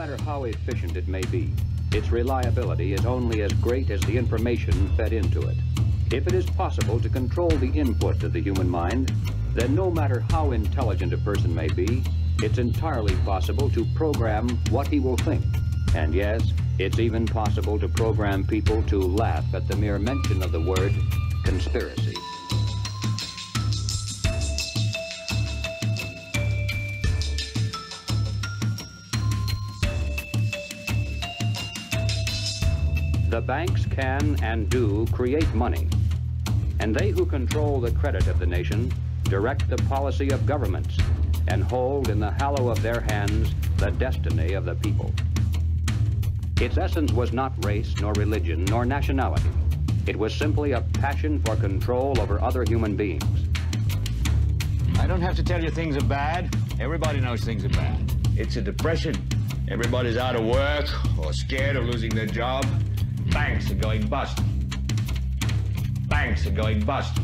matter how efficient it may be, its reliability is only as great as the information fed into it. If it is possible to control the input of the human mind, then no matter how intelligent a person may be, it's entirely possible to program what he will think. And yes, it's even possible to program people to laugh at the mere mention of the word conspiracy. The banks can and do create money, and they who control the credit of the nation direct the policy of governments and hold in the hollow of their hands the destiny of the people. Its essence was not race, nor religion, nor nationality. It was simply a passion for control over other human beings. I don't have to tell you things are bad. Everybody knows things are bad. It's a depression. Everybody's out of work or scared of losing their job. Banks are going bust. Banks are going bust.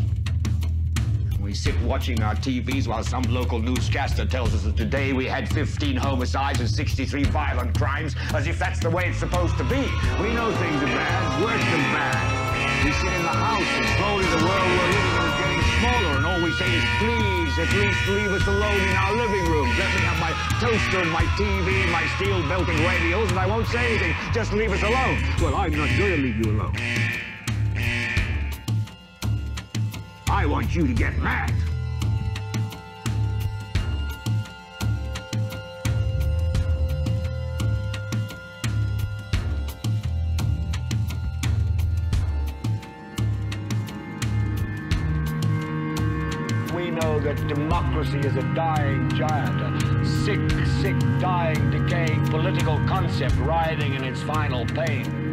We sit watching our TVs while some local newscaster tells us that today we had 15 homicides and 63 violent crimes, as if that's the way it's supposed to be. We know things are bad, worse than bad. We sit in the house and slowly the world we're living in is getting smaller, and all we say is, please, at least leave us alone in our living rooms. Let me have my toaster and my TV and my steel-belted radios, and I won't say anything. Just leave us alone. Well, I'm not going to leave you alone. I want you to get mad. We know that democracy is a dying giant, a sick, dying, decaying political concept writhing in its final pain.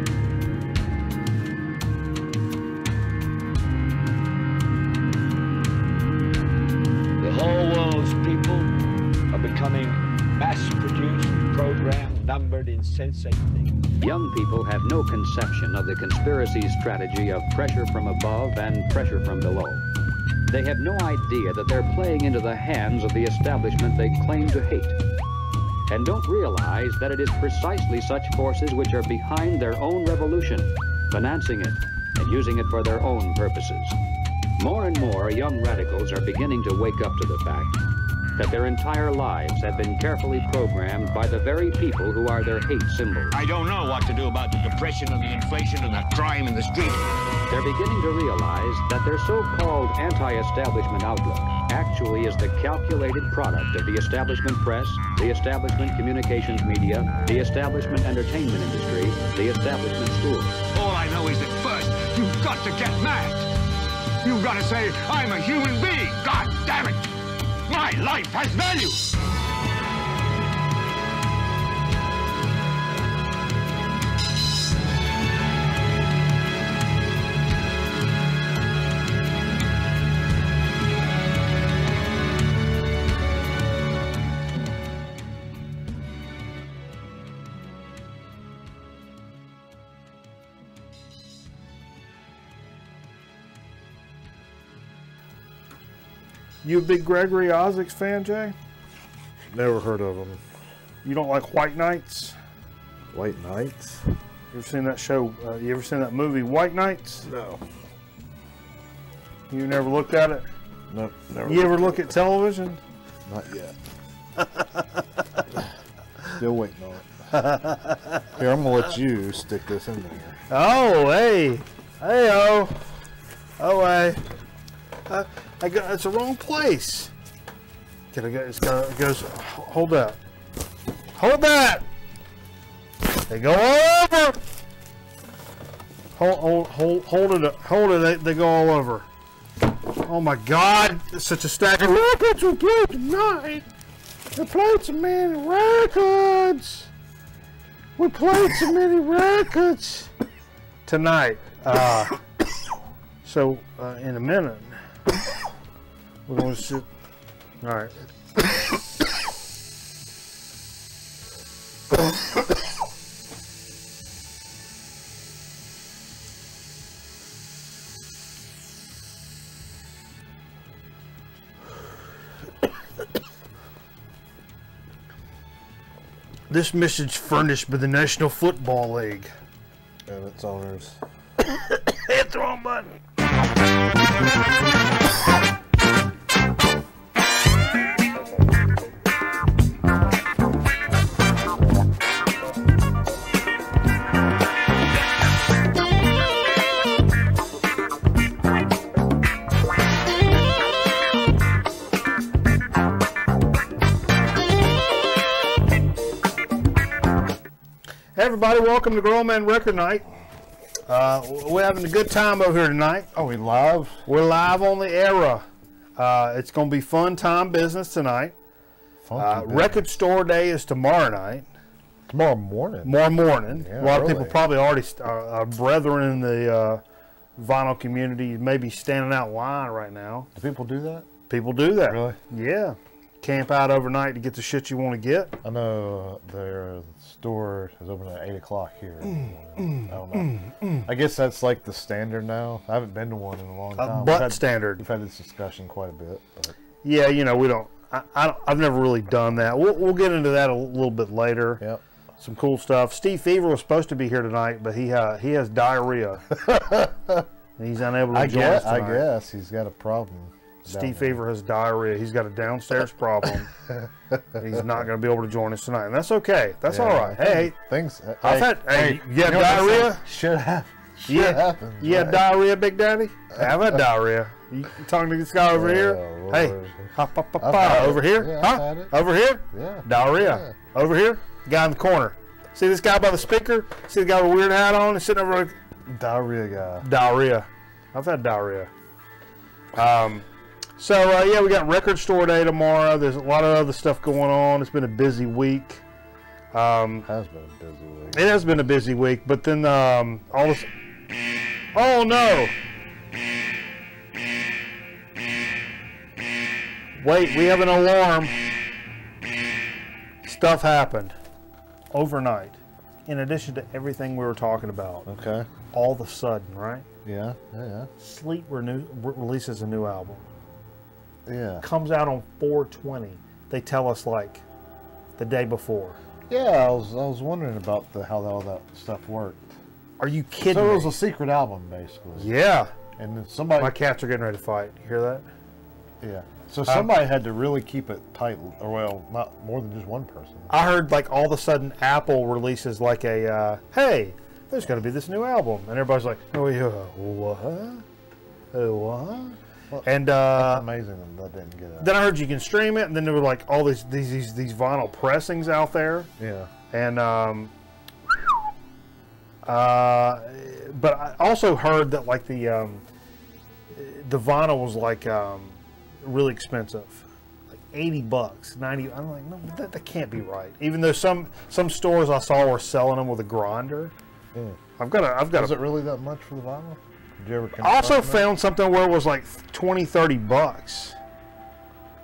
The whole world's people are becoming mass-produced, programmed, numbered, insensate things. Young people have no conception of the conspiracy strategy of pressure from above and pressure from below. They have no idea that they're playing into the hands of the establishment they claim to hate, and don't realize that it is precisely such forces which are behind their own revolution, financing it and using it for their own purposes. More and more young radicals are beginning to wake up to the fact that their entire lives have been carefully programmed by the very people who are their hate symbols. I don't know what to do about the depression and the inflation and the crime in the street. They're beginning to realize that their so-called anti-establishment outlook actually is the calculated product of the establishment press, the establishment communications media, the establishment entertainment industry, the establishment schools. All I know is that first, you've got to get mad. You've got to say, I'm a human being. God damn it. My life has value. You a big Gregory Isaacs fan, Jay? Never heard of them. You don't like White Knights? White Knights? You ever seen that show? You ever seen that movie, White Knights? No. You never looked at it? No, never. You ever look at television? Not yet. Still waiting on it. Here, I'm gonna let you stick this in there. Oh, hey. Hey-oh. Oh, hey. It's the wrong place. Can I go? It goes. Hold that. Hold that. They go all over. Hold it up. Hold it. They go all over. Oh my God! It's such a stack of records we played tonight. We played so many records. We played so many records tonight. So in a minute. We're going to sit. All right. This message furnished by the National Football League. And its owners. Hit the wrong button. Hey everybody, welcome to Grown Man Record Night. We're having a good time over here tonight. Oh, we live? We're live on the era. It's going to be fun time business tonight. Record store day is tomorrow night. Tomorrow morning? Tomorrow morning. Yeah, a lot of early. people probably already, our brethren in the vinyl community may be standing out in line right now. Do people do that? People do that. Really? Yeah. Camp out overnight to get the shit you want to get. I know their store is open at 8 o'clock here. I don't know. I guess that's like the standard now. I haven't been to one in a long time. Standard. We've had this discussion quite a bit. But. Yeah, you know, we don't. I've never really done that. We'll get into that a little bit later. Yep. Some cool stuff. Steve Fever was supposed to be here tonight, but he has diarrhea. And he's unable to join us tonight. I guess he's got a problem. Steve Fever has diarrhea. He's got a downstairs problem. He's not going to be able to join us tonight, and that's okay. That's all right. Hey, things. I've had. Hey, you have diarrhea? Should have. Happens. You have diarrhea, Big Daddy? I've had diarrhea. You talking to this guy over here? Lord. Hey, over here? Yeah, huh? Over here? Yeah. Diarrhea. Yeah. Over here? Guy in the corner. See this guy by the speaker? See the guy with a weird hat on? He's sitting over there. Diarrhea guy. Diarrhea. I've had diarrhea. So, yeah, we got record store day tomorrow. There's a lot of other stuff going on. It's been a busy week. It has been a busy week. It has been a busy week, but then all this... Oh, no! Wait, we have an alarm. Stuff happened overnight. In addition to everything we were talking about. Okay. All of a sudden, right? Yeah. Sleep releases a new album. Yeah. Comes out on 4/20. They tell us like the day before. Yeah, I was wondering about how all that stuff worked. Are you kidding So me? it was a secret album, basically. Yeah. And then somebody. My cats are getting ready to fight. You hear that? Yeah. So somebody had to really keep it tight, or well, not more than just one person. I heard like all of a sudden Apple releases like a hey, there's going to be this new album, and everybody's like, oh yeah, what? What? Well, and that's amazing that didn't get out. Then I heard you can stream it, and then there were like all these vinyl pressings out there. Yeah. And but I also heard that like the vinyl was like really expensive, like $80, 90. I'm like, no, that can't be right. Even though some stores I saw were selling them with a grinder. I've got. Is it really that much for the vinyl? Did you ever? I also found something where it was like $20-30.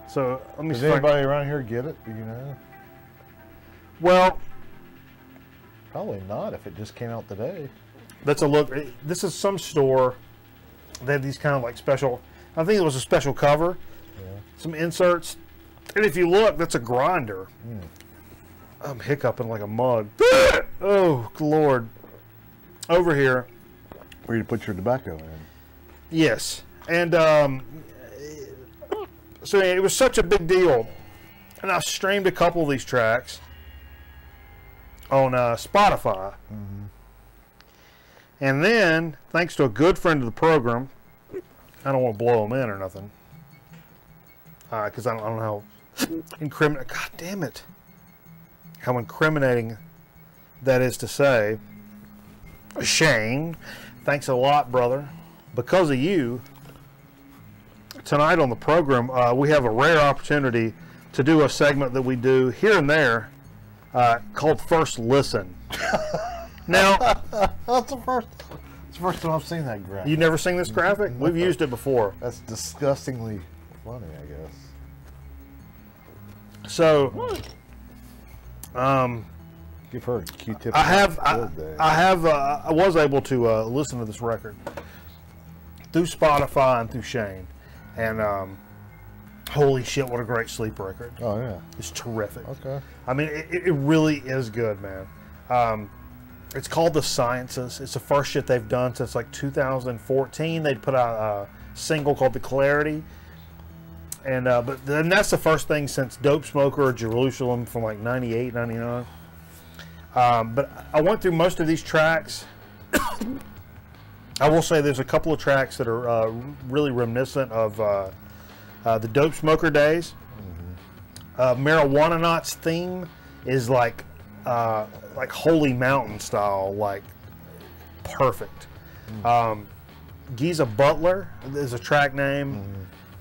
So let me. Does anybody around here get it? Do you know? Well, probably not if it just came out today. Let's a look. This is some store. They have these kind of like special. I think it was a special cover. Yeah. Some inserts, and if you look, that's a grinder. I'm hiccuping like a mug. Oh Lord! Over here. Where you put your tobacco in. Yes, and so it was such a big deal, and I streamed a couple of these tracks on Spotify, and then thanks to a good friend of the program, I don't want to blow them in or nothing, because I don't know how incriminating. God damn it! How incriminating that is to say. Shane, thanks a lot, brother. Because of you, tonight on the program, we have a rare opportunity to do a segment that we do here and there called First Listen. Now, that's the first time I've seen that graphic. You've never seen this graphic? We've used it before. That's disgustingly funny, I guess. So, You've heard Q-Tip. I was able to listen to this record through Spotify and through Shane, and Holy shit, what a great sleep record. Oh, yeah. It's terrific. Okay. I mean, it really is good, man. It's called The Sciences. It's the first shit they've done since like 2014. They'd put out a single called The Clarity. And but then that's the first thing since Dope Smoker or Jerusalem from like 98, 99. But I went through most of these tracks. I will say there's a couple of tracks that are really reminiscent of the Dope Smoker days. Marijuana Knots theme is like Holy Mountain style, like perfect. Giza Butler is a track name.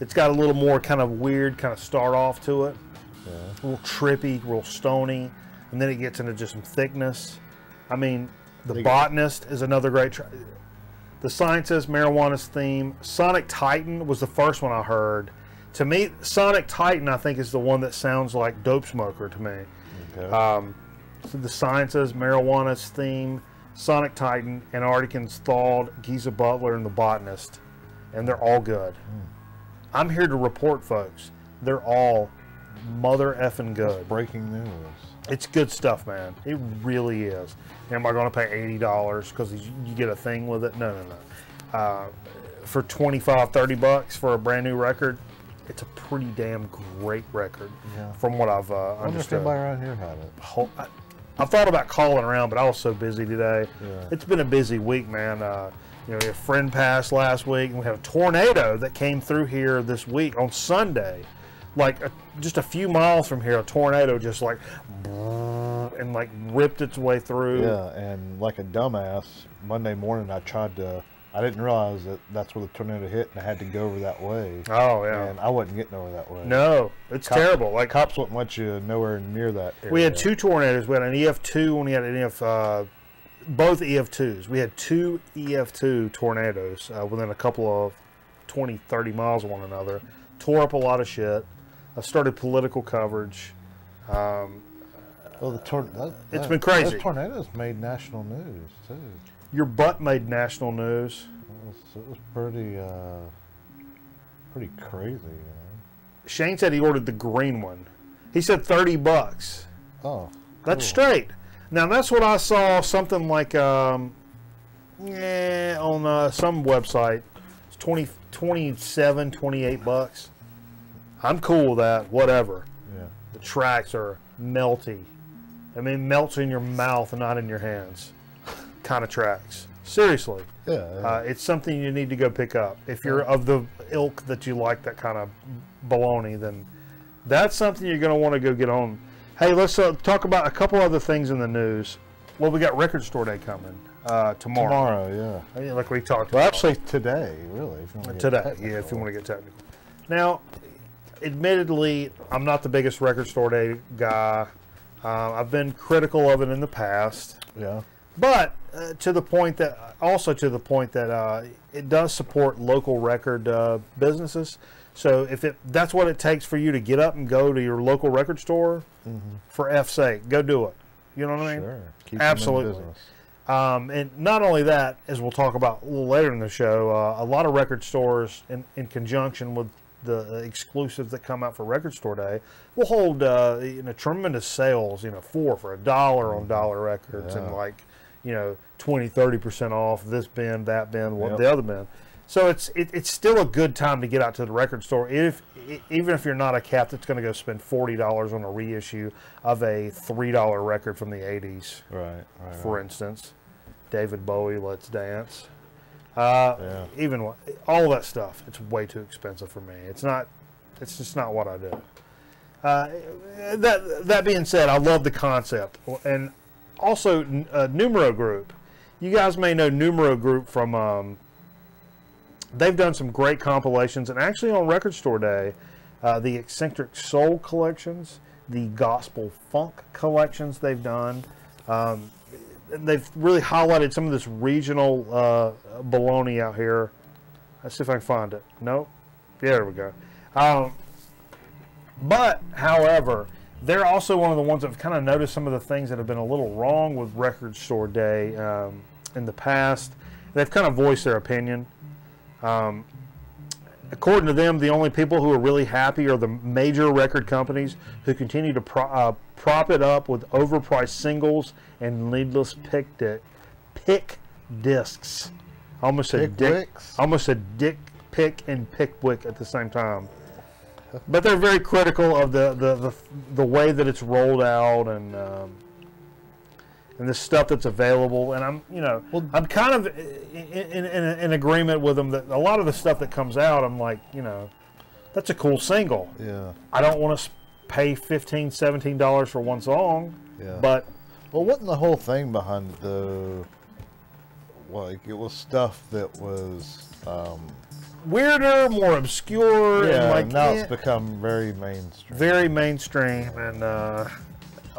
It's got a little more kind of weird kind of start off to it. Yeah. A little trippy, real stony, and then it gets into just some thickness. I mean, The Botanist is another great track. The Sciences, Marijuana's theme. Sonic Titan was the first one I heard. To me, Sonic Titan, I think, is the one that sounds like Dope Smoker to me. Okay. So The Sciences, Marijuana's theme, Sonic Titan, Antarcticans Thawed, Giza Butler, and The Botanist. And they're all good. I'm here to report, folks. They're all mother effing good. Breaking news. It's good stuff, man. It really is. Am I going to pay $80 because you get a thing with it? No, no, no. For $25, $30 for a brand new record, it's a pretty damn great record. Yeah. From what I've I wonder if understood. anybody around here had it. I thought about calling around, but I was so busy today. Yeah. It's been a busy week, man. You know, we had a friend passed last week, and we had a tornado that came through here this week on Sunday. Like just a few miles from here, a tornado just like and like ripped its way through. Yeah, and like a dumbass, Monday morning I didn't realize that that's where the tornado hit, and I had to go over that way. Oh yeah. And I wasn't getting over that way. No, it's terrible. Like cops wouldn't let you nowhere near that area. We had two tornadoes. We had an EF2 and we had an both EF2s. We had two EF2 tornadoes within a couple of 20, 30 miles of one another. Tore up a lot of shit. I started political coverage. Well, it's been crazy. Those tornadoes made national news too. Your butt made national news. It was pretty crazy. You know? Shane said he ordered the green one. He said $30. Oh, that's straight. Now that's what I saw. Something like on some website. It's 27, $28. I'm cool with that. Whatever. Yeah. The tracks are melty. I mean, melts in your mouth and not in your hands. Kind of tracks. Seriously. Yeah. It's something you need to go pick up. If you're of the ilk that you like that kind of baloney, then that's something you're going to want to go get on. Hey, let's talk about a couple other things in the news. Well, we got Record Store Day coming tomorrow. Tomorrow, yeah. Like we talked Well, about. actually today, really. If you want to get Today, technical. yeah, if you want to get technical. Now, admittedly, I'm not the biggest Record Store Day guy. I've been critical of it in the past. Yeah. But to the point that it does support local record businesses. So if that's what it takes for you to get up and go to your local record store, for F's sake, go do it. You know what I mean? Sure. Keep Absolutely. them in business. And not only that, as we'll talk about a little later in the show, a lot of record stores, in conjunction with the exclusives that come out for Record Store Day, will hold tremendous sales. For $1 on dollar records, and like 20-30% off this bin, that bin, the other bin. So it's still a good time to get out to the record store, even if you're not a cat that's going to go spend $40 on a reissue of a $3 record from the 80s, Right. for instance. David Bowie, Let's Dance. Even all that stuff, it's way too expensive for me. It's just not what I do. That being said, I love the concept, and also Numero Group. You guys may know Numero Group from. They've done some great compilations, and actually on Record Store Day, the Eccentric Soul collections, the Gospel Funk collections they've done. They've really highlighted some of this regional baloney out here. Let's see if I can find it. Nope. Yeah, there we go. But, however, they're also one of the ones that have kind of noticed some of the things that have been a little wrong with Record Store Day in the past. They've kind of voiced their opinion. according to them, the only people who are really happy are the major record companies who continue to prop it up with overpriced singles and needless pick discs. I almost said dick pick and pickwick at the same time. But they're very critical of the way that it's rolled out and the stuff that's available. And I'm kind of in agreement with them that a lot of the stuff that comes out, I'm like, that's a cool single. Yeah. I don't want to pay $15, $17 for one song. Yeah. But well, wasn't the whole thing behind it though? Like it was stuff that was weirder, more obscure. Yeah, and like now it's become very mainstream. Very mainstream, and a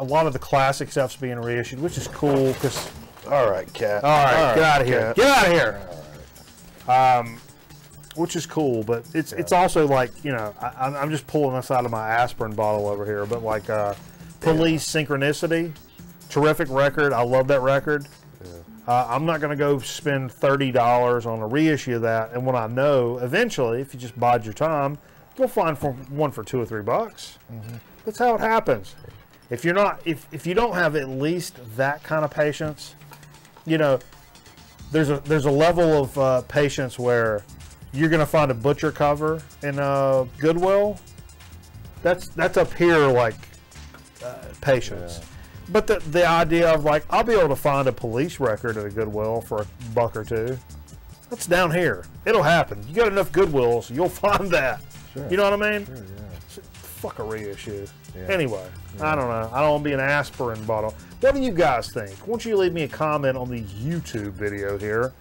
lot of the classic stuff's being reissued, which is cool. Because all right, cat. All right, get out of here. Cat. Get out of here. All right. Which is cool, but it's also like I'm just pulling this out of my aspirin bottle over here, but like Police Synchronicity, terrific record. I love that record. I'm not going to go spend $30 on a reissue of that, and when I know eventually, if you just bide your time, you'll find one for $2 or $3. Mm-hmm. That's how it happens. If you're not, if you don't have at least that kind of patience, there's a level of patience where you're going to find a butcher cover in Goodwill. That's up here like patience. Yeah. But the idea of like, I'll be able to find a Police record at a Goodwill for $1 or $2. That's down here. It'll happen. You got enough Goodwills, you'll find that. Sure. You know what I mean? Sure, yeah. Fuck a reissue. Yeah. Anyway, Yeah. I don't know. I don't want to be an aspirin bottle. What do you guys think? Why don't you leave me a comment on the YouTube video here?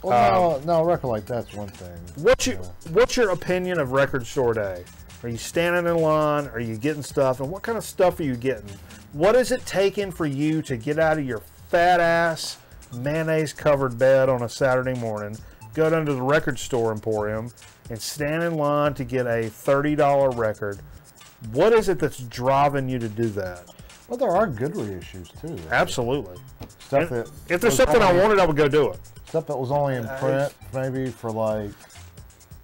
Well, no, a record like that's one thing. What's your opinion of Record Store Day? Are you standing in line? Are you getting stuff? And what kind of stuff are you getting? What is it taking for you to get out of your fat ass mayonnaise covered bed on a Saturday morning, go down to the record store emporium and stand in line to get a $30 record? What is it that's driving you to do that? Well, there are good reissues too. Absolutely. Stuff that if there's something I wanted, I would go do it. Stuff that was only in print maybe for like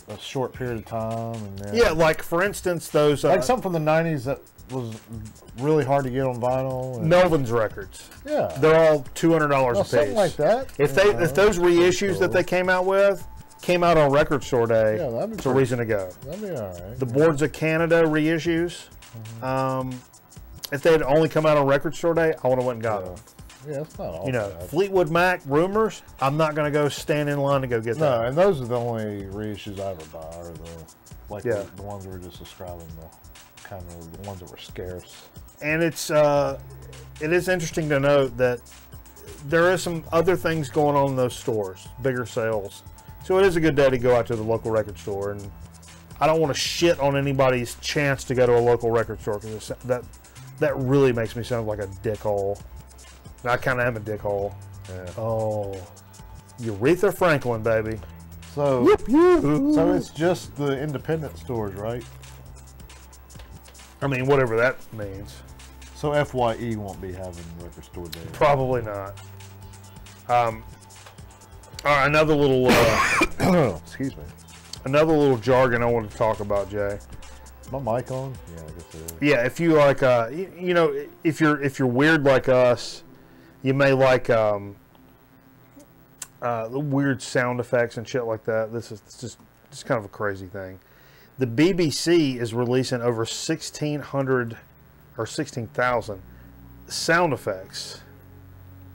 a short period of time. And then, yeah, like for instance, those like something from the '90s that was really hard to get on vinyl. And, Melvin's records. Yeah, they're all $200 a piece. Something like that. If those reissues that they came out on Record Store Day, yeah, it's a reason to go. That'd be all right. The Boards of Canada reissues. Mm-hmm. If they had only come out on Record Store Day, I would have went and got them. Yeah, it's not all bad. Fleetwood Mac, Rumors, I'm not going to go stand in line to go get that. No, and those are the only reissues I ever buy, are the ones we were just describing, the kind of the ones that were scarce. And it is interesting to note that there is some other things going on in those stores, bigger sales. So it is a good day to go out to the local record store, and I don't want to shit on anybody's chance to go to a local record store, because that really makes me sound like a dickhole. I kind of am a dickhole. Yeah. Oh, Aretha Franklin, baby. So, so it's just the independent stores, right? I mean, whatever that means. So FYE won't be having record store day. Probably not. All right, another little excuse me. Another little jargon I want to talk about, Jay. Is my mic on? Yeah, I guess it is. Yeah, if you like, if you're weird like us, you may like the weird sound effects and shit like that. This is just kind of a crazy thing. The BBC is releasing over 1,600 or 16,000 sound effects.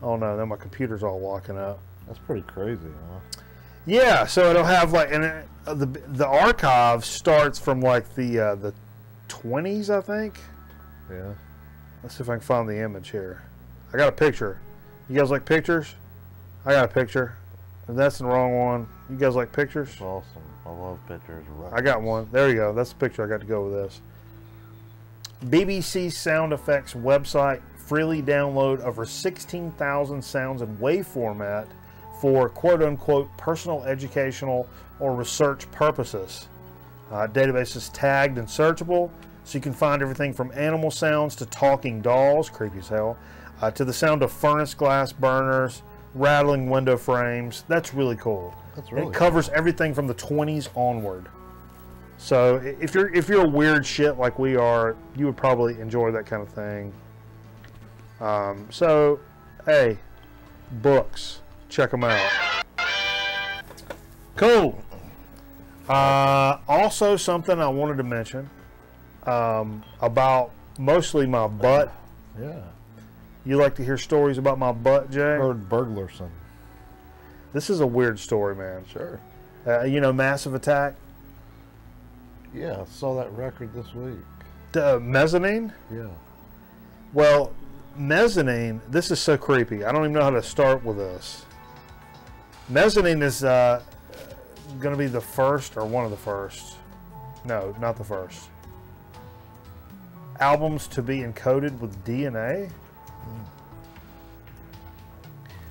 Oh no, then my computer's all locking up. That's pretty crazy, huh? Yeah, so it'll have like, and the archive starts from like the 20s, I think. Yeah. Let's see if I can find the image here. I got a picture. You guys like pictures? I got a picture. If that's the wrong one, you guys like pictures? That's awesome. I love pictures. I got one. There you go. That's the picture I got to go with this. BBC Sound Effects website, freely download over 16,000 sounds in WAV format for quote-unquote personal, educational, or research purposes. Database is tagged and searchable, so you can find everything from animal sounds to talking dolls, creepy as hell, to the sound of furnace glass burners, rattling window frames. That's really cool. That's really It covers everything from the 20s onward. So if you're a weird shit like we are, you would probably enjoy that kind of thing. So, hey, books, check them out. Cool. Also, something I wanted to mention about mostly my butt. Yeah. You like to hear stories about my butt, Jay? Heard burglarson. This is a weird story, man. Sure. You know, Massive Attack? Yeah, I saw that record this week. Mezzanine? Yeah. Well, Mezzanine, this is so creepy. I don't even know how to start with this. Mezzanine is going to be the first, or one of the first. No, not the first. Albums to be encoded with DNA?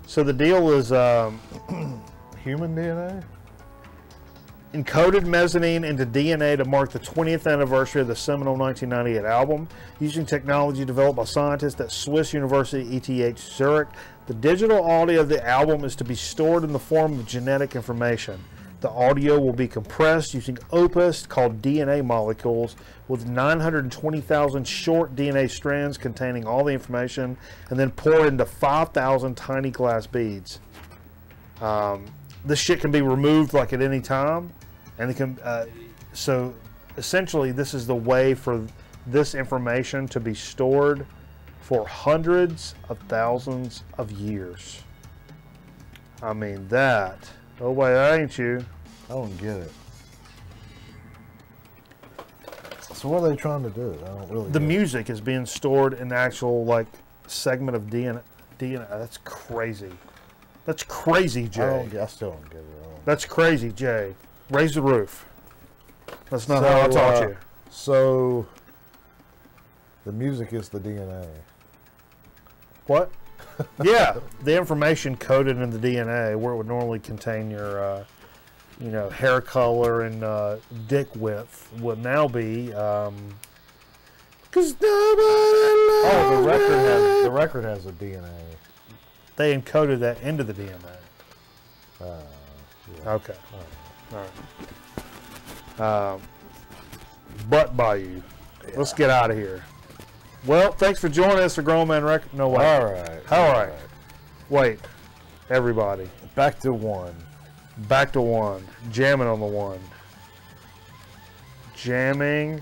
So the deal is Human DNA? encoded Mezzanine into DNA to mark the 20th anniversary of the seminal 1998 album, using technology developed by scientists at Swiss University ETH Zurich. The digital audio of the album is to be stored in the form of genetic information. The audio will be compressed using opus called DNA molecules with 920,000 short DNA strands containing all the information, and then poured into 5,000 tiny glass beads. This shit can be removed like at any time, and it can. So essentially, this is the way for this information to be stored for hundreds of thousands of years. I mean that. Oh wait, that ain't you. I don't get it. So what are they trying to do? I don't really. The get music is being stored in actual like segment of DNA. That's crazy. That's crazy, Jay. I still don't get it. That's crazy, Jay. Raise the roof. That's not how I taught you. So the music is the DNA. What? Yeah, the information coded in the DNA where it would normally contain your, you know, hair color and dick width would now be. Cause The record has a DNA. They encoded that into the DNA. Yeah. Okay. All right. Butt Bayou. Yeah. Let's get out of here. Well, thanks for joining us for Grown Man Record. No way. All right. All right. Wait. Everybody. Back to one. Back to one. Jamming on the one. Jamming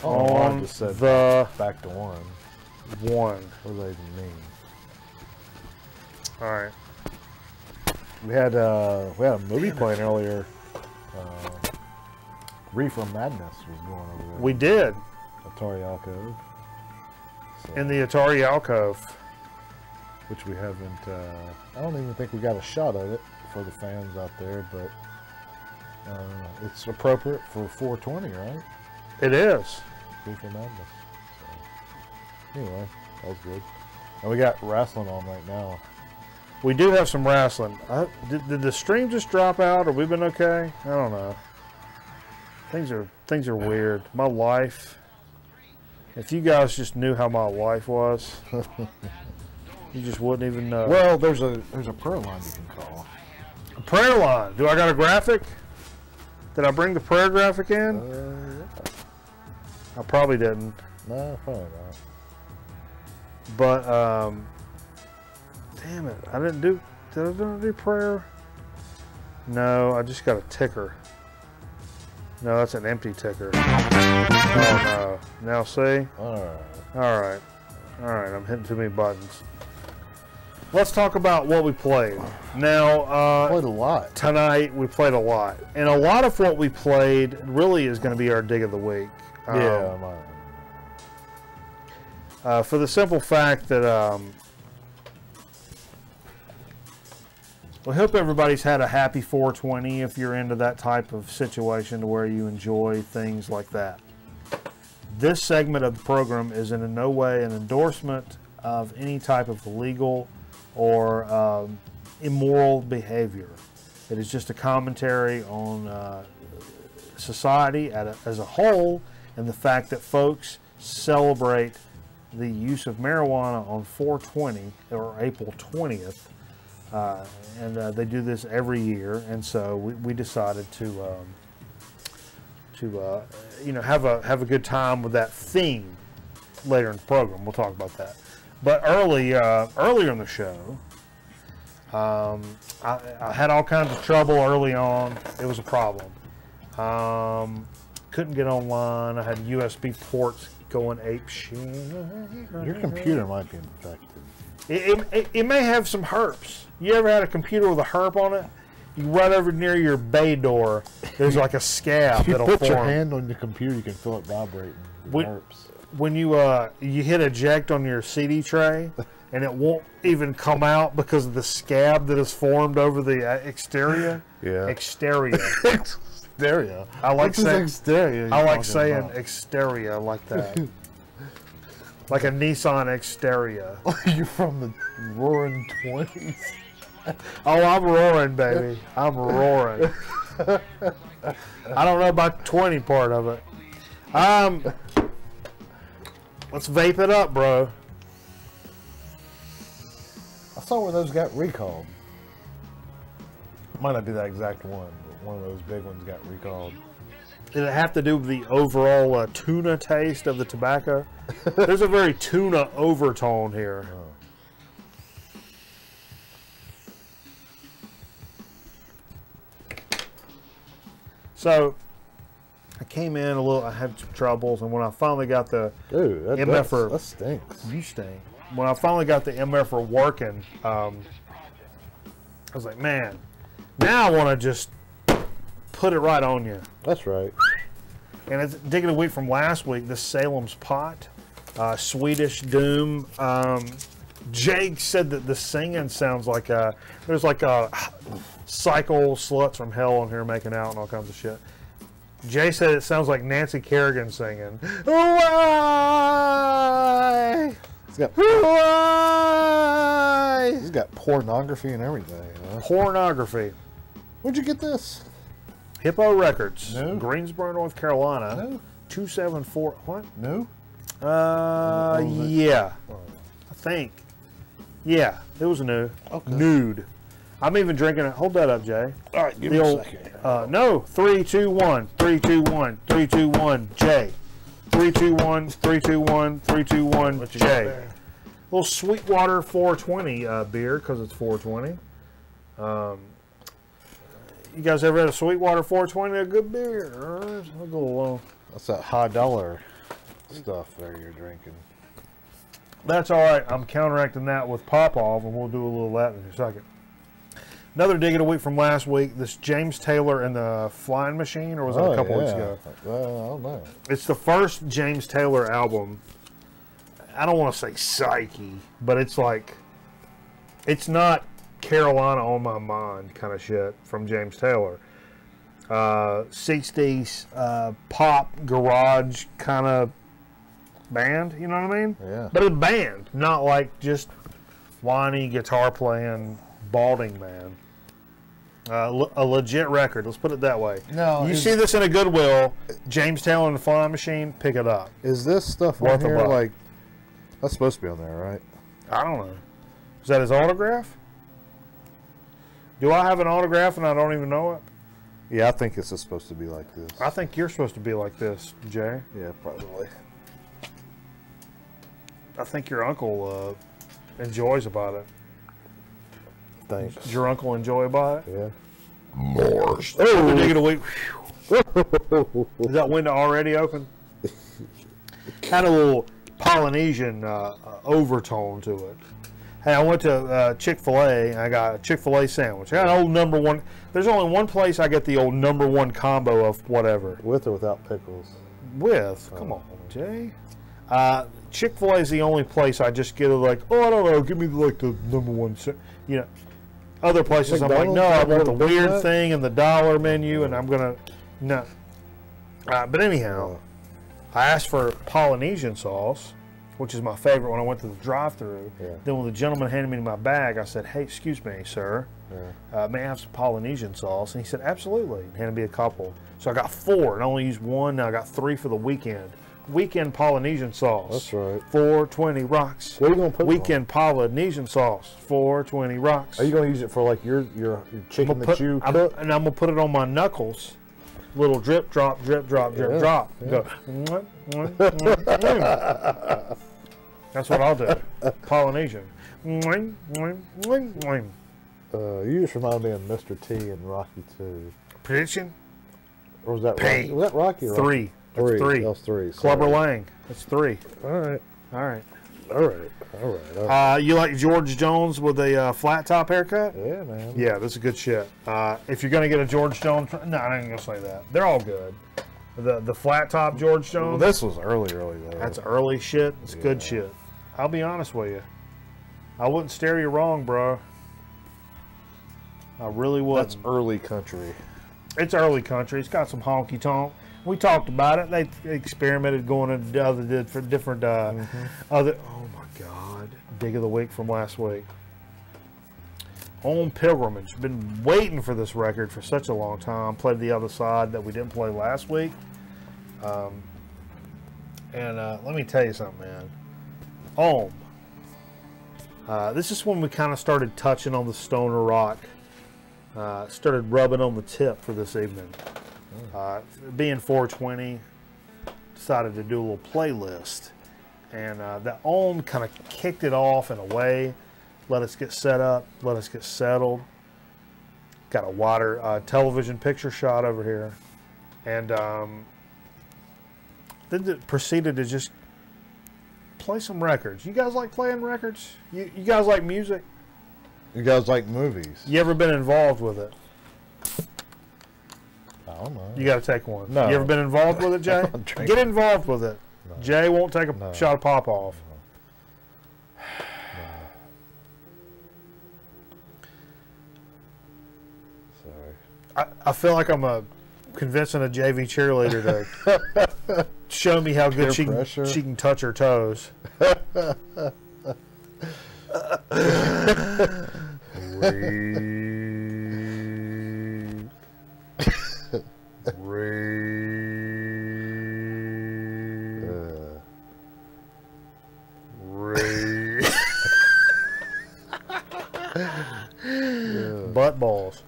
on the back to one. One. What do they even mean? All right. We had a movie playing earlier. Reefer Madness was going over there. We did. Atari Alcove. So, In the Atari Alcove. which we haven't. I don't even think we got a shot at it for the fans out there, but it's appropriate for 420, right? It is. Reefer Madness. So, anyway, that was good. And we got wrestling on right now. We do have some wrestling. Did the stream just drop out, or we've been okay? I don't know. Things are weird. My life. If you guys just knew how my life was, you just wouldn't even know. Well, there's a prayer line you can call. A prayer line. Do I got a graphic? Did I bring the prayer graphic in? Yeah. I probably didn't. No, probably not. But damn it, I didn't do. Did I do prayer? No, I just got a ticker. No, that's an empty ticker. Oh no. Now see? Alright. I'm hitting too many buttons. Let's talk about what we played. Now, Played a lot. Tonight we played a lot. And a lot of what we played really is going to be our dig of the week. Yeah, for the simple fact that we hope everybody's had a happy 420 if you're into that type of situation to where you enjoy things like that. This segment of the program is in no way an endorsement of any type of illegal or immoral behavior. It is just a commentary on society as a whole, and the fact that folks celebrate the use of marijuana on 420 or April 20th. And they do this every year, and so we decided to you know, have a good time with that theme later in the program. We'll talk about that. But earlier in the show, I had all kinds of trouble early on. It was a problem. Couldn't get online. I had USB ports going ape shit. Your computer might be infected. It may have some herpes. You ever had a computer with a herp on it? You right over near your bay door, there's like a scab You that'll put form. your hand on the computer, you can feel it vibrating. When you hit eject on your CD tray, and it won't even come out because of the scab that is formed over the exterior. Yeah. Exterior. Exterior. I like saying exterior. I like saying exterior like that. Like a Nissan Xterra. You're from the roaring 20s. Oh, I'm roaring, baby. I'm roaring. I don't know about the 20 part of it. Let's vape it up, bro. I saw where those got recalled. Might not be that exact one, but one of those big ones got recalled. Did it have to do with the overall tuna taste of the tobacco? There's a very tuna overtone here. Oh. So, I came in a little, I had some troubles, and when I finally got the Dude, MFR, that stinks. you stink. When I finally got the MFR working, I was like, man, now I want to just put it right on you. That's right. And it's digging a week from last week, this Salem's Pot, Swedish Doom. Jake said that the singing sounds like there's like a cycle sluts from hell in here making out and all kinds of shit. Jay said it sounds like Nancy Kerrigan singing. Why? He's got pornography and everything. Huh? Pornography. Where'd you get this? Hippo Records, No. Greensboro, North Carolina. No. 274. What? No? Yeah. I think. Yeah, it was new. Okay. Nude. I'm even drinking it. Hold that up, Jay. All right, give me a second. No, 3, 2, 1, 3, 2, 1, 3, 2, 1, J. 3, 2, 1, 3, 2, 1, 3, 2, 1, J. Little Sweetwater 420 beer because it's 420. You guys ever had a Sweetwater 420? A good beer. I'll go along. That's that high dollar stuff there you're drinking. That's all right. I'm counteracting that with Pop-Off, and we'll do a little of that in a second. Another dig of the week from last week. This James Taylor and the Flying Machine, or was it a couple weeks ago? I don't know. It's the first James Taylor album. I don't want to say psyche, but it's like, it's not Carolina on my mind kind of shit from James Taylor. 60s pop garage kind of band, you know what I mean? Yeah. But a band, not like just whiny guitar playing balding man. A legit record, let's put it that way. No, you see this in a Goodwill, James Taylor and the Flying Machine, pick it up. Is this stuff Worth on a here buck. like, that's supposed to be on there, right? I don't know. Is that his autograph? Do I have an autograph and I don't even know it? Yeah, I think this is supposed to be like this. I think you're supposed to be like this, Jay. Yeah, probably. I think your uncle enjoys about it. Thanks. Does your uncle enjoy about it? Yeah. Oh, dig it away. Is that window already open? Had a little Polynesian overtone to it. Hey, I went to Chick-fil-A and I got a Chick-fil-A sandwich. I got an old number one. There's only one place I get the old number one combo of whatever. With or without pickles? With? Come on, Jay. Chick-fil-A is the only place I just get like, oh, I don't know, give me like the number one. You know, other places I'm like, no, I want the weird thing and the dollar menu, and I'm gonna no. But anyhow, I asked for Polynesian sauce, which is my favorite when I went to the drive-thru. Yeah. Then when the gentleman handed me my bag, I said, hey, excuse me, sir, may I have some Polynesian sauce? And he said, absolutely, and handed me a couple. So I got 4 and I only used 1. Now I got 3 for the weekend. Weekend Polynesian sauce. That's right. 420 rocks. What are you gonna put Weekend Polynesian sauce. 420 rocks. Are you gonna use it for like your chicken that you cook? And I'm gonna put it on my knuckles Little drip, drop, drip, drop, drip, drop. Go. That's what I'll do. Polynesian. You just remind me of Mr. T and Rocky 2. Prediction? Or was that Rocky? Was that Rocky? Or Three. That's three. That was 3. Clubber Lang. That's 3. All right. All right. All right. All right. You like George Jones with a flat top haircut? Yeah, man. Yeah, that's a good shit. If you're gonna get a George Jones, no, I ain't gonna say that. They're all good. The flat top George Jones. Well, this was early though. That's early shit. It's good shit. I'll be honest with you. I wouldn't steer you wrong, bro. I really wouldn't. That's early country. It's early country. It's got some honky tonk. We talked about it. They experimented going into other different other. Oh my God! Dig of the week from last week. On Pilgrimage. Been waiting for this record for such a long time. Played the other side that we didn't play last week. Let me tell you something, man. This is when we kind of started touching on the stoner rock. Started rubbing on the tip for this evening. Being 420, decided to do a little playlist. And the Ohm kind of kicked it off in a way. Let us get set up. Let us get settled. Got a wider television picture shot over here. And then it proceeded to just play some records. You guys like playing records? You guys like music? You guys like movies? You ever been involved with it? I don't know. You got to take one. No. You ever been involved with it, Jay? Get involved with it. No. Jay won't take a shot of pop off. No. Sorry. I feel like I'm convincing a JV cheerleader to show me how good she can touch her toes. Butt balls.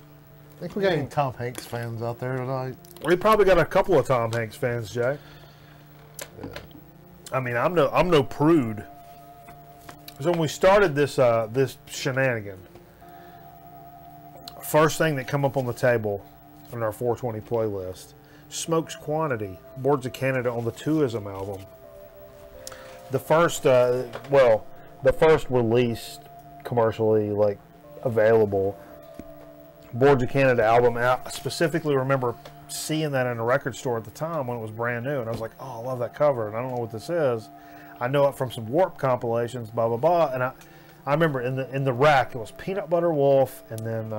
Think we got any Tom Hanks fans out there tonight? We probably got a couple of Tom Hanks fans, Jay. Yeah. I mean, I'm no prude. So when we started this this shenanigan, first thing that come up on the table on our 420 playlist, Smoke's Quantity, Boards of Canada on the Twoism album. The first, the first released commercially like available Boards of Canada album. And I specifically remember seeing that in a record store at the time when it was brand new, and I was like, "Oh, I love that cover," and I don't know what this is. I know it from some Warp compilations, blah blah blah. And I remember in the rack it was Peanut Butter Wolf, and then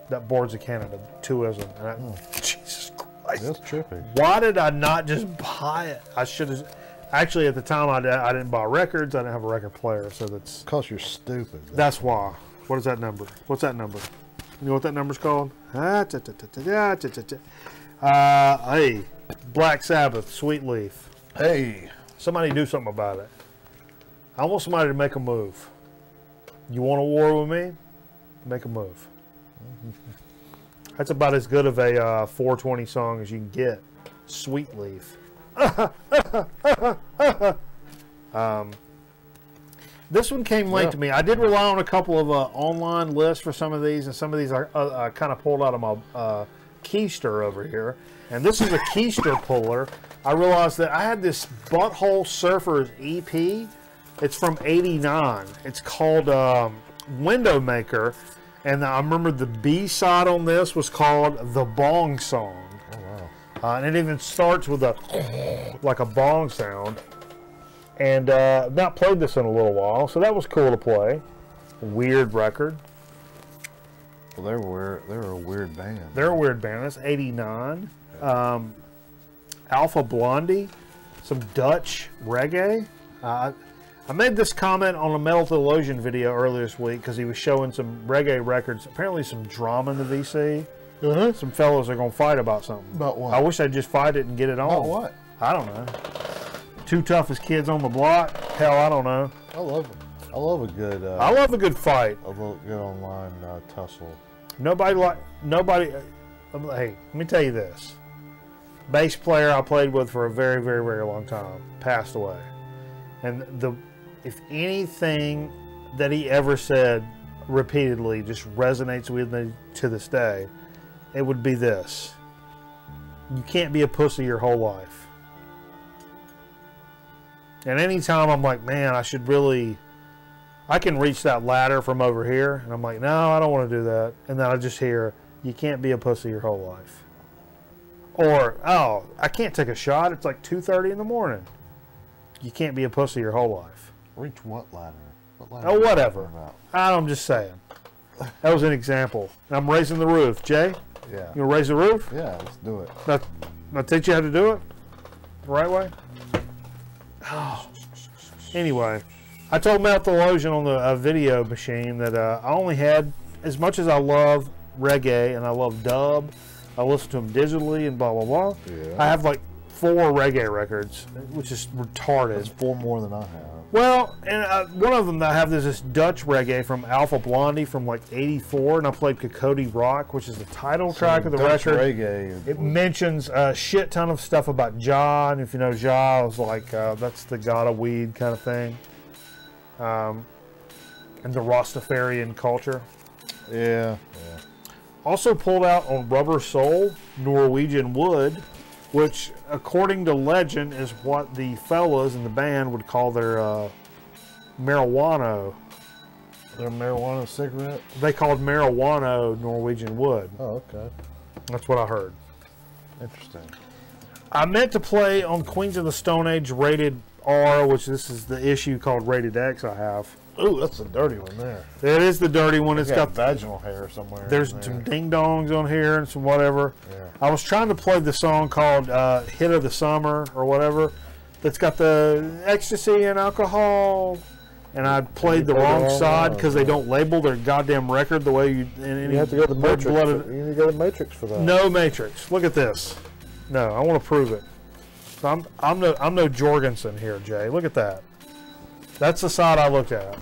that Boards of Canada Twoism. And Jesus Christ, that's trippy. Why did I not just buy it? I should have. Actually, at the time, I didn't buy records. I didn't have a record player, so that's because you're stupid. That's why. What is that number? What's that number? You know what that number's called? Hey, Black Sabbath, Sweet Leaf. Hey, somebody do something about it. I want somebody to make a move. You want a war with me? Make a move. That's about as good of a 420 song as you can get. Sweet Leaf. This one came late to me. I did rely on a couple of online lists for some of these, and some of these I kind of pulled out of my keister over here. And this is a keister puller. I realized that I had this Butthole Surfers EP. It's from '89. It's called Window Maker, and I remember the B-side on this was called The Bong Song. Oh wow! And it even starts with a like a bong sound. And I've not played this in a little while, so that was cool to play. Weird record. Well, they were a weird band. They're a weird band. That's '89. Alpha Blondie, some Dutch reggae. I made this comment on a Metal Theologian video earlier this week because he was showing some reggae records. Apparently some drama in the VC. Some fellows are going to fight about something. About what? I wish they'd just fight it and get it on. About what? I don't know. Two toughest kids on the block? Hell, I don't know. I love it. I love a good. I love a good fight. A little good online tussle. Nobody. Hey, let me tell you this. bass player I played with for a very, very, very long time passed away. And if anything that he ever said repeatedly just resonates with me to this day, it would be this: you can't be a pussy your whole life. And anytime I'm like, man, I can reach that ladder from over here, and I'm like, no, I don't want to do that. And then I just hear, you can't be a pussy your whole life. Or, oh, I can't take a shot. It's like 2:30 in the morning. You can't be a pussy your whole life. Reach what ladder? What ladder Oh, whatever. I'm just saying. That was an example. I'm raising the roof. Jay? Yeah. You want to raise the roof? Yeah, let's do it. I'll teach you how to do it the right way. Anyway, I told Matt Theologian on the video machine that I only had, as much as I love reggae and I love dub, I listen to them digitally and blah, blah, blah. Yeah. I have like 4 reggae records, which is retarded. That's 4 more than I have. Well, and one of them that I have is this Dutch reggae from Alpha Blondie from like '84, and I played Cocody Rock, which is the title track of the Dutch record. Reggae. It mentions a shit ton of stuff about Jah, and if you know Jah, it's like that's the god of weed kind of thing, and the Rastafarian culture. Yeah. Also pulled out on Rubber Soul, Norwegian Wood, which, according to legend, is what the fellas in the band would call their marijuana. Their marijuana cigarette? They called marijuana Norwegian Wood. Oh, okay. That's what I heard. Interesting. I meant to play on Queens of the Stone Age Rated R, which this is the issue called Rated X I have. Ooh, that's a dirty one there. It is the dirty one. It's got vaginal hair somewhere. There's some ding-dongs on here and some whatever. Yeah. I was trying to play the song called Hit of the Summer or whatever that's got the ecstasy and alcohol, and I played the wrong side because they don't label their goddamn record the way you have to go to the Matrix. You need to go to the Matrix for that. No Matrix. Look at this. No, I want to prove it. I'm no Jorgensen here, Jay. Look at that. That's the side I looked at.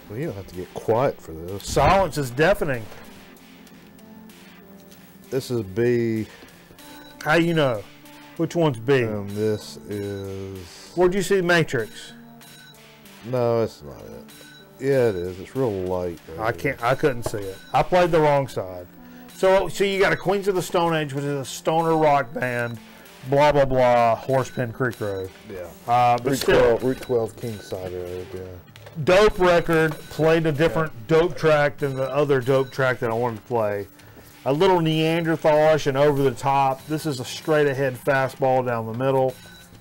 Well, you don't have to get quiet for this. Silence is deafening. This is B. How you know? Which one's B? This is... Where'd you see Matrix? No, it's not it. Yeah, it is. It's real light. Right I couldn't see it. I played the wrong side. So you got a Queens of the Stone Age, which is a stoner rock band, blah, blah, blah, Horsepen Creek Road. Yeah. But still, Route 12 Kingside Road, yeah. Dope record, played a different dope track than the other dope track that I wanted to play. A little Neanderthalish and over the top. This is a straight ahead fastball down the middle.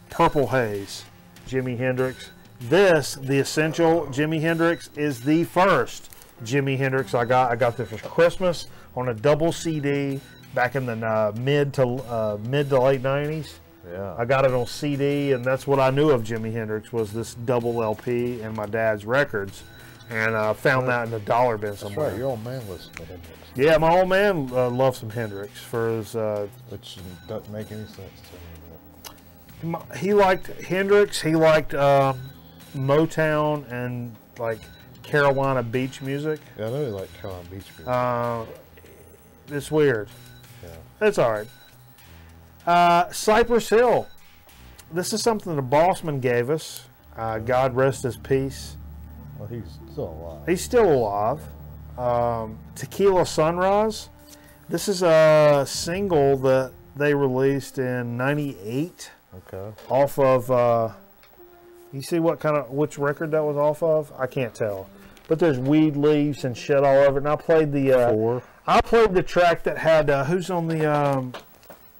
Purple Haze, Jimi Hendrix. This, the Essential Jimi Hendrix, is the first Jimi Hendrix I got. I got this for Christmas on a double CD back in the mid to late 90s. Yeah. I got it on CD, and that's what I knew of Jimi Hendrix was this double LP and my dad's records. And I found that in the dollar bin somewhere. That's right, your old man listened to Hendrix. Yeah, my old man loved some Hendrix for his... which doesn't make any sense to me. But... He liked Hendrix, he liked Motown and like Carolina beach music. Yeah, I know he liked Carolina beach music. It's weird. Yeah. It's all right. Cypress Hill. This is something the Bossman gave us. God rest his peace. Well, he's still alive. He's still alive. Tequila Sunrise. This is a single that they released in '98. Okay. Off of, you see which record that was off of? I can't tell. But there's weed leaves and shit all over it. And I played the track that had, who's on that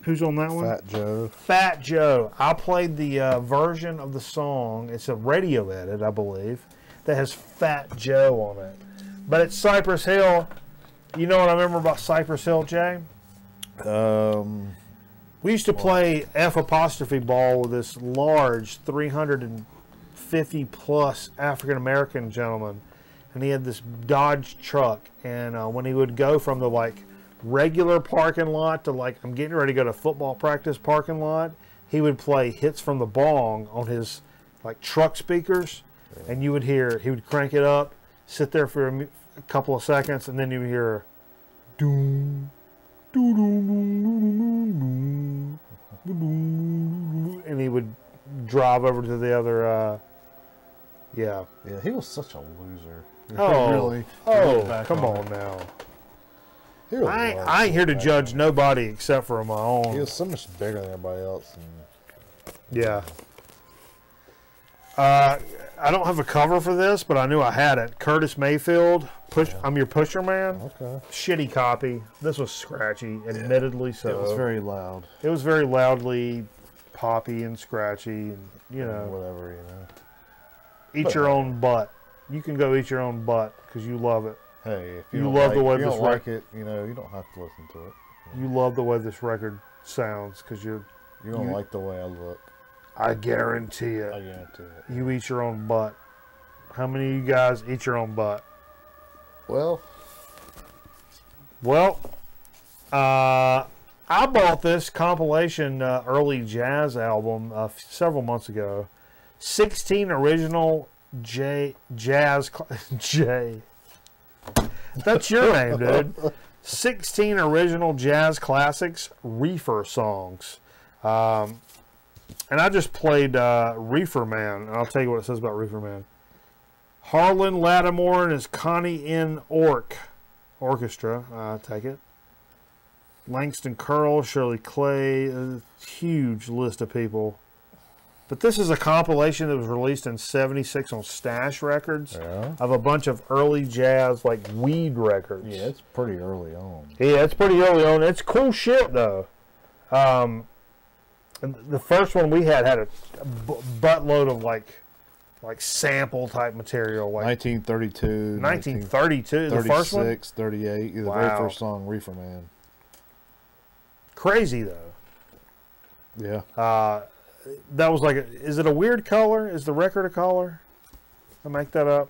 one? Fat Joe. Fat Joe. I played the version of the song. It's a radio edit, I believe, that has Fat Joe on it. But it's Cypress Hill. You know what I remember about Cypress Hill, Jay? We used to play F' ball with this large 350 plus African American gentleman, and he had this Dodge truck. And when he would go from the like regular parking lot to like I'm getting ready to go to football practice parking lot, he would play Hits from the Bong on his like truck speakers, and you would hear, he would crank it up, sit there for a couple of seconds, and then you would hear, doom, doom, doom, doom, doom, doom, and he would drive over to the other, yeah. Yeah, he was such a loser. Oh, really come on now. He really I ain't here to judge nobody except for my own. He was so much bigger than everybody else. And, yeah. I don't have a cover for this, but I knew I had it. Curtis Mayfield, I'm Your Pusher Man. Okay. Shitty copy. This was scratchy, admittedly so. It was very loud. It was very loudly poppy and scratchy, and you know. Whatever, you know. Eat your own butt. You can go eat your own butt because you love it. Hey, if you don't love like, the way if you this don't like it, you know, you don't have to listen to it. You love the way this record sounds because You don't like the way I look. I guarantee it. I guarantee it. You eat your own butt. How many of you guys eat your own butt? Well, I bought this compilation early jazz album several months ago. 16 original jazz J. That's your name, dude. 16 original jazz classics, reefer songs. And I just played Reefer Man, and I'll tell you what it says about Reefer Man. Harlan Lattimore and his Connie N. Orchestra, I take it. Langston Curl, Shirley Clay, a huge list of people. But this is a compilation that was released in '76 on Stash Records of a bunch of early jazz, like weed records. yeah, it's pretty early on. Yeah, it's pretty early on. It's cool shit, though. And the first one we had a buttload of like sample type material. Like 1932. 1932, the first one? 36, 38. The very first song, Reefer Man. Crazy, though. Yeah. That was like, is it a weird color? Is the record a color? I make that up.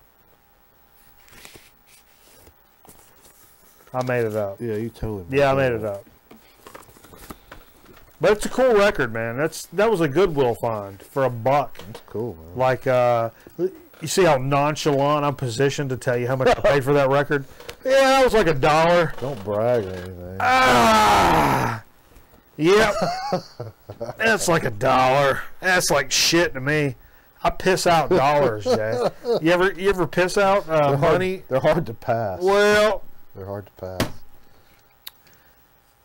I made it up. Yeah, you totally I made it up. But it's a cool record, man. That was a Goodwill find for $1. That's cool, man. Like, you see how nonchalant I'm positioned to tell you how much I paid for that record? Yeah, that was like $1. Don't brag or anything. Yep. That's like $1. That's like shit to me. I piss out dollars, Jay. You ever piss out money? They're hard to pass. Well, They're hard to pass.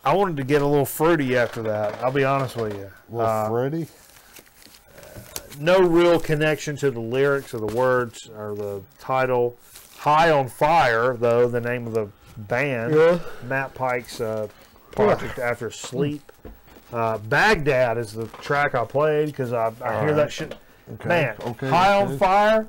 I wanted to get a little fruity after that. I'll be honest with you. A little fruity? No real connection to the lyrics or the words or the title. High on Fire, though, the name of the band. Yeah. Matt Pike's project after Sleep. Baghdad is the track I played because I hear that shit. Okay. Man, High on Fire.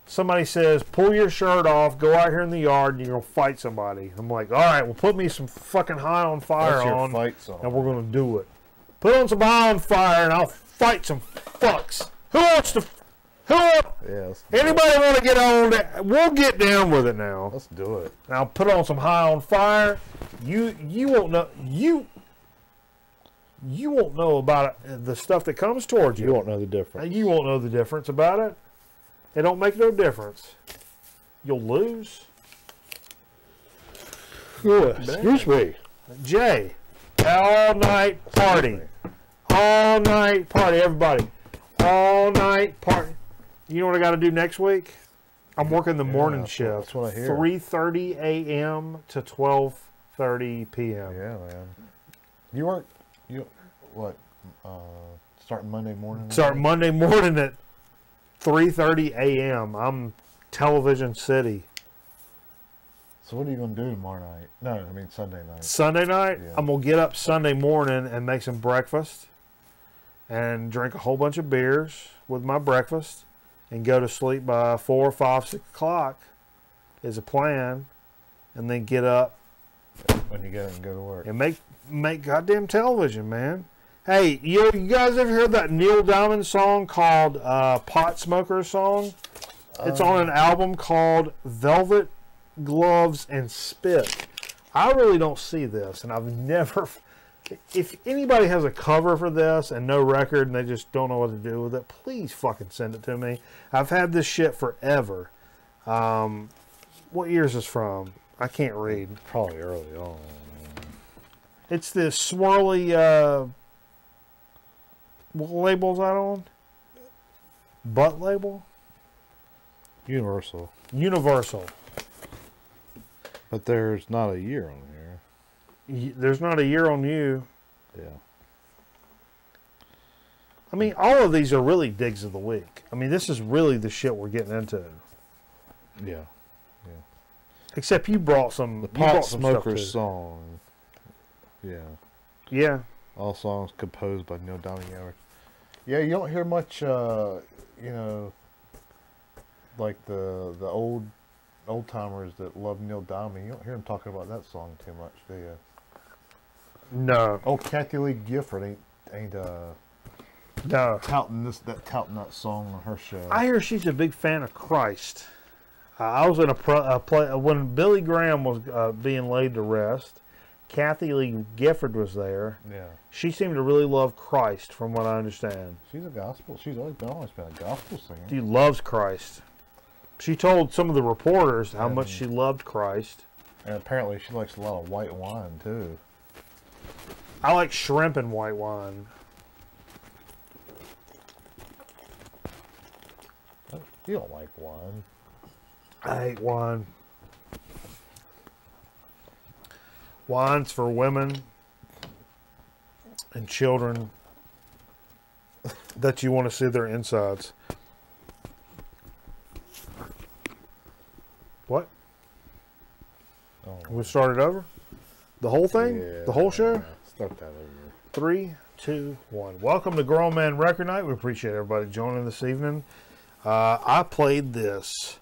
Somebody says, pull your shirt off, go out here in the yard, and you're going to fight somebody. I'm like, all right, well, put me some fucking High on Fire That's your on, fight song. and we're going to do it. Put on some High on Fire, and I'll fight some fucks. Who wants to... Yes. Anybody want to get on that? We'll get down with it now. Let's do it. Now, put on some High on Fire. You won't know... You won't know about it, the stuff that comes towards you. You won't know the difference. You won't know the difference about it. It don't make no difference. You'll lose. Excuse me. Jay, all night party. All night party, everybody. All night party. You know what I got to do next week? I'm working the morning shift. That's what I hear. 3:30 a.m. to 12:30 p.m. Yeah, man. You weren't... What? Starting Monday morning? Start Monday morning at 3:30 a.m. I'm Television City. So what are you going to do tomorrow night? No, I mean Sunday night. Sunday night, Yeah. I'm going to get up Sunday morning and make some breakfast and drink a whole bunch of beers with my breakfast and go to sleep by 4, 5, 6 o'clock is a plan, and then get up When you get up and go to work. and make goddamn television, man. Hey, you guys ever heard that Neil Diamond song called Pot Smoker Song? It's on an album called Velvet Gloves and Spit. I really don't see this, and I've never... If anybody has a cover for this and no record and they just don't know what to do with it, please fucking send it to me. I've had this shit forever. What year is this from? I can't read. Probably early on. It's this swirly, what label's that on? Butt label? Universal. Universal. But there's not a year on here. There's not a year on you. Yeah. I mean, all of these are really digs of the week. I mean, this is really the shit we're getting into. Yeah. Except you brought some. The you brought Pot some stuff Smokers too. song. Yeah. Yeah. All songs composed by Neil Diamond. Yeah, you don't hear much, you know, like the old timers that love Neil Diamond. You don't hear them talking about that song too much, do you? No. Oh, Kathy Lee Gifford ain't No. touting that song on her show. I hear she's a big fan of Christ. I was in a play when Billy Graham was being laid to rest. Kathy Lee Gifford was there. Yeah. She seemed to really love Christ, from what I understand. She's a gospel. She's always been a gospel singer. She loves Christ. She told some of the reporters how much she loved Christ. And apparently she likes a lot of white wine, too. I like shrimp and white wine. You don't like wine. I hate wine. Wine's for women and children that you want to see their insides. What? Oh. We started over? The whole thing? Yeah, the whole show? Start that over. 3, 2, 1. Welcome to Grown Man Record Night. We appreciate everybody joining this evening. I played this.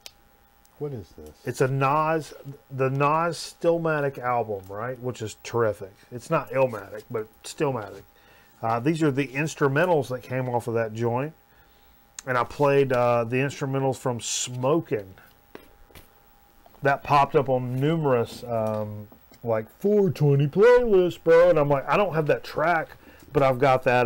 What is this? It's the Nas Stillmatic album, right? Which is terrific. It's not Illmatic, but Stillmatic. These are the instrumentals that came off of that joint. And I played the instrumentals from Smokin'. That popped up on numerous, like 420 playlists, bro. And I'm like, I don't have that track, but I've got that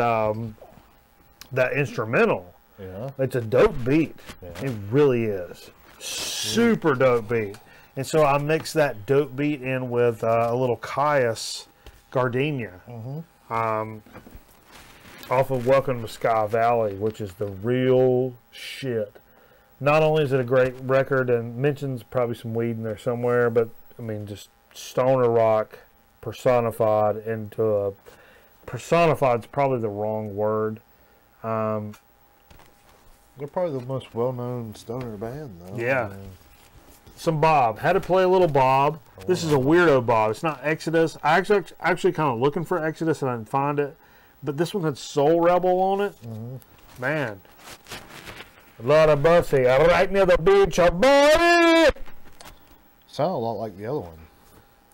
that instrumental. Yeah. It's a dope beat. Yeah. It really is. Super dope beat. And so I mixed that dope beat in with a little Caius Gardenia off of Welcome to Sky Valley, which is the real shit. Not only is it a great record and mentions probably some weed in there somewhere, but I mean just stoner rock personified into a personified is probably the wrong word. They're probably the most well-known stoner band, though. Yeah. Some Bob. Had to play a little Bob. This is a weirdo Bob. It's not Exodus. I actually kind of looking for Exodus and I didn't find it. But this one had Soul Rebel on it. Man. A lot of Buffy. Right near the beach. A body. Sound a lot like the other one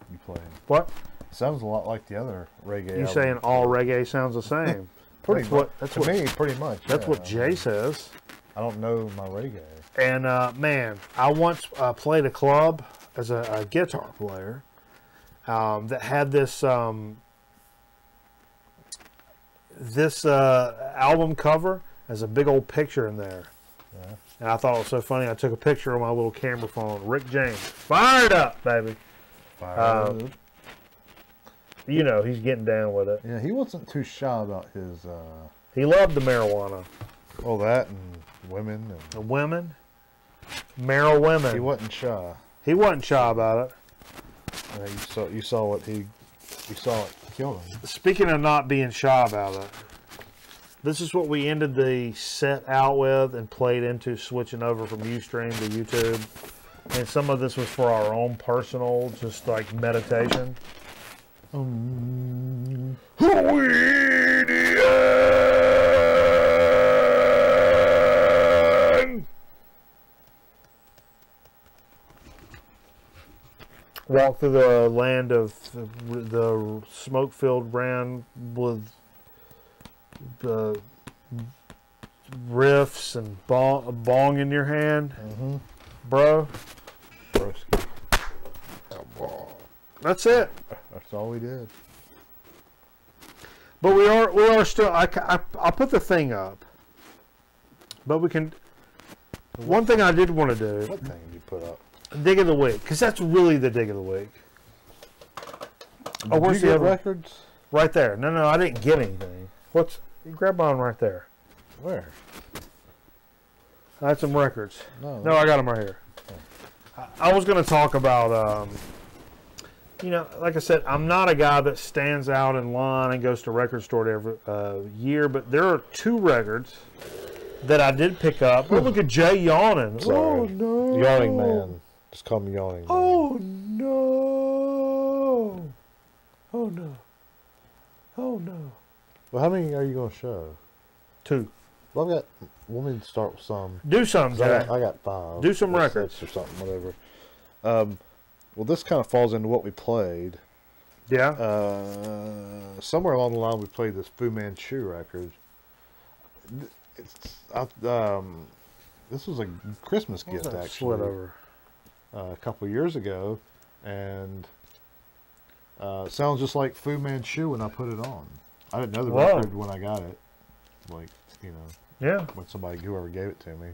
you played. What? Sounds a lot like the other reggae You album. saying all reggae sounds the same? Pretty much. That's to what me, pretty much. That's yeah. what Jay says. I don't know my reggae. And man, I once played a club as a guitar player that had this album cover as a big old picture in there. Yeah. And I thought it was so funny. I took a picture on my little camera phone. Rick James, fired up, baby. Fire. You know he's getting down with it. Yeah, he wasn't too shy about his. He loved the marijuana. Oh, that and women. The women, Merrill women. He wasn't shy. He wasn't shy about it. You saw what you saw it killed him. Speaking of not being shy about it, this is what we ended the set out with and played into switching over from Ustream to YouTube. And some of this was for our own personal, just like meditation. Walk through the land of the smoke-filled brand with the riffs and a bong in your hand, bro. Broski. That's it. That's all we did. But we are still. I'll put the thing up. But we can. One thing I did want to do. What thing did you put up? Dig of the week, because that's really the dig of the week. Did where's you the get other records? Right there. No, I didn't get anything. You grab mine right there. Where? I had some records. No, I got them right here. I was going to talk about, like I said, I'm not a guy that stands out in line and goes to record store every year, but there are 2 records that I did pick up. Oh, look at Jay yawning. Sorry. Oh, no. Yawning Man. Just call me Yawning Man. Oh, no. Oh, no. Oh, no. Well, how many are you going to show? 2. Well, let me start with some. Do some, Jay. I got 5. Do some or records. 6 or something, whatever. Well, this kind of falls into what we played. Yeah. Somewhere along the line, we played this Fu Manchu record. This was a Christmas gift, actually. Slid over. A couple of years ago, and it sounds just like Fu Manchu when I put it on. I didn't know the record when I got it. Yeah. When whoever gave it to me.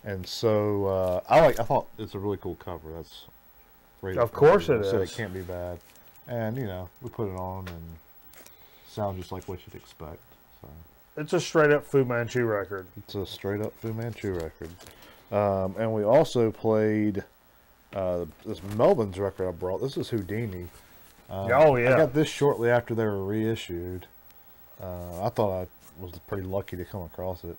And so I thought it's a really cool cover. That's great. Of course it So is. it can't be bad. And we put it on and sound just like what you'd expect. So It's a straight up Fu Manchu record. it's a straight up Fu Manchu record. And we also played this Melvin's record I brought. This is Houdini. Oh yeah. I got this shortly after they were reissued. I thought I was pretty lucky to come across it.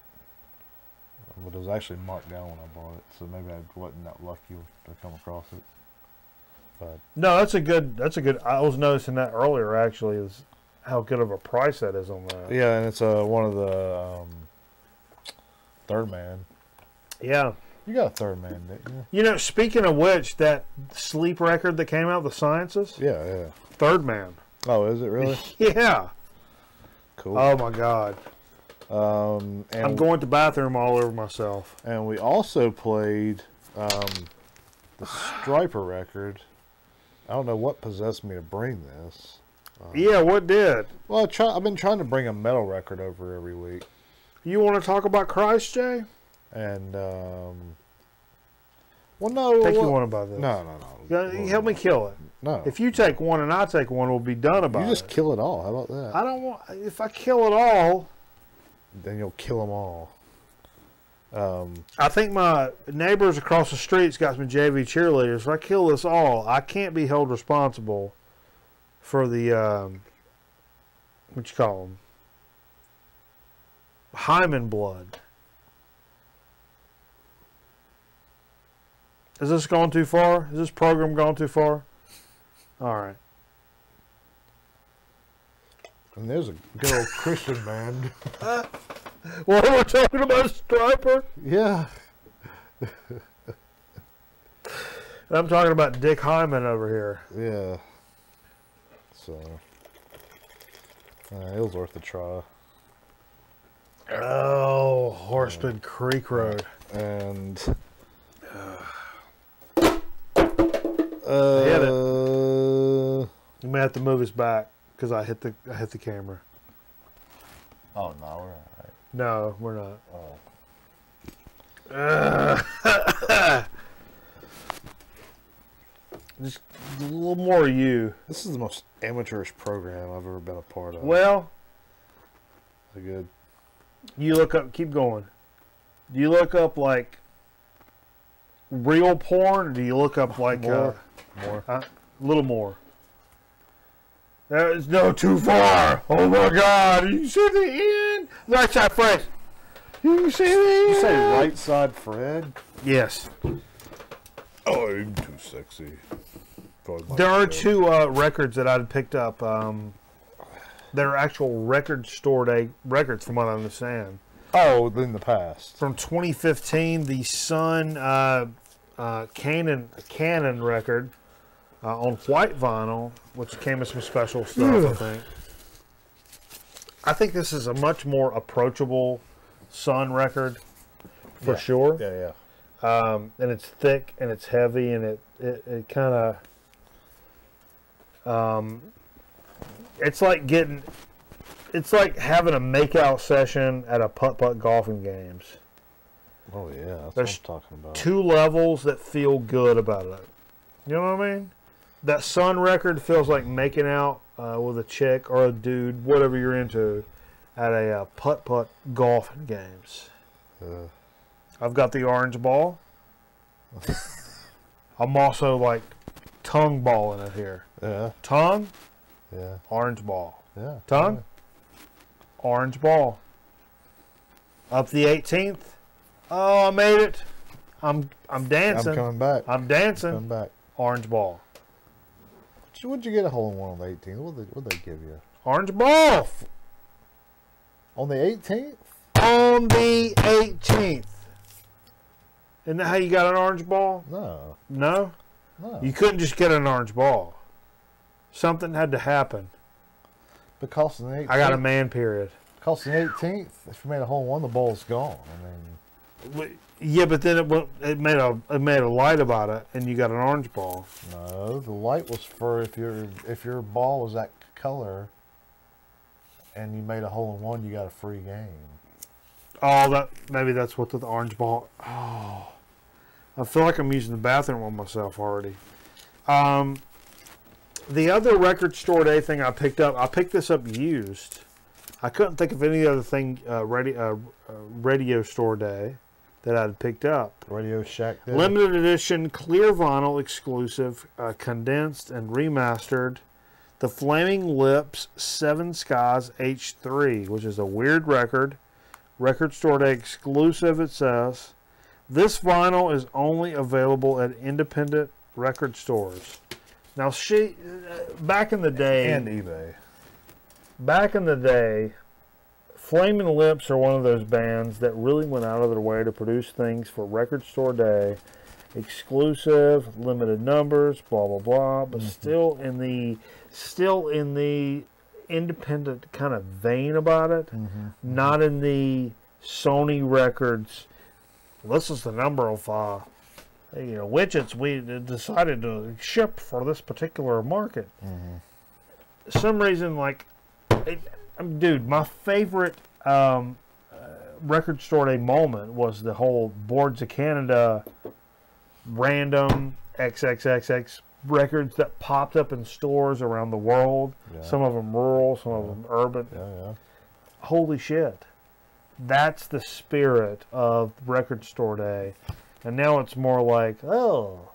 But it was actually marked down when I bought it, so maybe I wasn't that lucky to come across it. But No, that's a good. I was noticing that earlier. Actually, is how good of a price that is on that. yeah, and it's one of the Third Man. Yeah. You got a Third Man, didn't you? Speaking of which, that Sleep record that came out, The Sciences, Yeah. Third Man. Oh, is it really? Yeah. Cool. Oh my God. And I'm going to the bathroom all over myself. And we also played the Striper record. I don't know what possessed me to bring this. Yeah, what did? Well, I've been trying to bring a metal record over every week. You want to talk about Christ, Jay? And, well, no. I think you want to buy this. No. Help me kill it. No. If you take one and I take one, we'll be done about it. You just kill it all. How about that? I don't want. If I kill it all, Then you'll kill them all. I think my neighbors across the street's got some JV cheerleaders. If I kill this all, I can't be held responsible for the what you call them, hymen blood. Is this going too far? Is this program going too far? All right. And there's a good old Christian band. What are we talking about, Striper? Yeah. I'm talking about Dick Hyman over here. Yeah. So, it was worth a try. Oh, Horseman Creek Road. And hit it. You may have to move us back because I hit the camera. Oh no, we're all right. No, we're not. Oh. Just a little more of you. This is the most amateurish program I've ever been a part of. Well, is it good? you look up. Keep going. Do you look up like real porn, or do you look up like More. a little more? That is no too far. Oh my God! You see the end? Right side, Fred. You see the end? You say right side, Fred? Yes. Oh, I'm too sexy. There are 2 records that I'd picked up. That are actual record store day records, from what I understand. Oh, in the past. From 2015, the Sun Canon record on white vinyl, which came with some special stuff, I think. I think this is a much more approachable Sun record, for sure. Yeah. And it's thick and it's heavy and it kind of it's like getting it's like having a makeout session at a putt-putt golfing games. Oh yeah, that's There's what I'm talking about. 2 levels that feel good about it. You know what I mean? That Sun record feels like making out with a chick or a dude, whatever you're into, at a putt-putt golfing games. I've got the orange ball. I'm also like tongue balling it here. Yeah. Tongue, Yeah. orange ball. Yeah. Tongue, orange ball. Up the 18th. Oh, I made it. I'm dancing. I'm coming back. I'm dancing. Coming back. Orange ball. What'd you get a hole in one on the 18th? What'd they give you? Orange ball. On the 18th? On the 18th. Isn't that how you got an orange ball? No. No? No. You couldn't just get an orange ball. Something had to happen. Because on the 18th. I got a man period. Because on the 18th, if you made a hole in one, the ball's gone. I mean. Yeah, but then it made a light about it, and you got an orange ball. No, the light was for if your ball was that color, and you made a hole in one, you got a free game. Oh, maybe that's what the orange ball. Oh, I feel like I'm using the bathroom on myself already. The other record store day thing I picked this up used. I couldn't think of any other thing radio store day that I'd picked up. Radio Shack Day. Limited edition, clear vinyl, exclusive, condensed and remastered. The Flaming Lips 7 Skies H3, which is a weird record. Record store day exclusive, it says. This vinyl is only available at independent record stores. Now, back in the day... And eBay. Back in the day, Flaming Lips are one of those bands that really went out of their way to produce things for record store day, exclusive, limited numbers, blah blah blah, but still in the independent kind of vein about it, not in the Sony Records. This is the number of widgets we decided to ship for this particular market. Some reason, like. Dude, my favorite record store day moment was the whole Boards of Canada random XXXX records that popped up in stores around the world. Yeah. Some of them rural, some of them urban. Yeah. Holy shit. That's the spirit of record store day. And now it's more like, oh,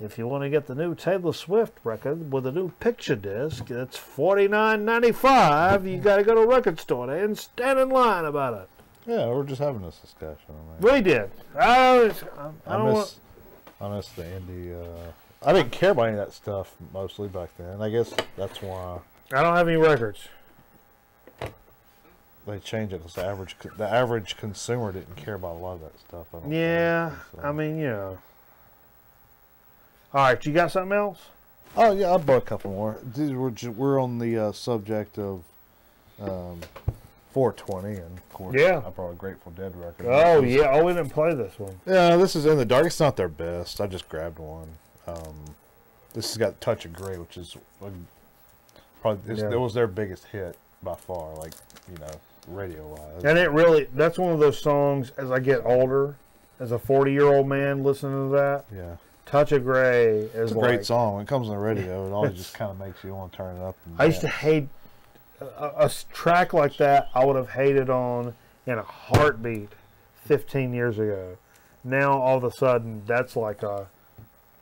if you want to get the new Taylor Swift record with a new picture disc, it's $49.95. You got to go to a record store day and stand in line about it. Yeah, we're just having this discussion. We did. I miss the indie. I didn't care about any of that stuff mostly back then. I guess that's why. I don't have any records. They changed it because the average consumer didn't care about a lot of that stuff. Yeah, I mean, you know. All right, you got something else? Oh yeah, I bought a couple more. We're on the subject of 420, and of course, yeah, I brought a Grateful Dead record. Oh yeah, we didn't play this one. Yeah, this is In the Dark. It's not their best. I just grabbed one. This has got Touch of Grey, which is probably it was their biggest hit by far. Like, you know, radio wise. And that's one of those songs. As I get older, as a 40-year-old man listening to that, yeah. Touch of Grey is a great song. When it comes on the radio, it always just kind of makes you want to turn it up. I used to hate a track like that. I would have hated on in a heartbeat 15 years ago. Now, all of a sudden, that's like a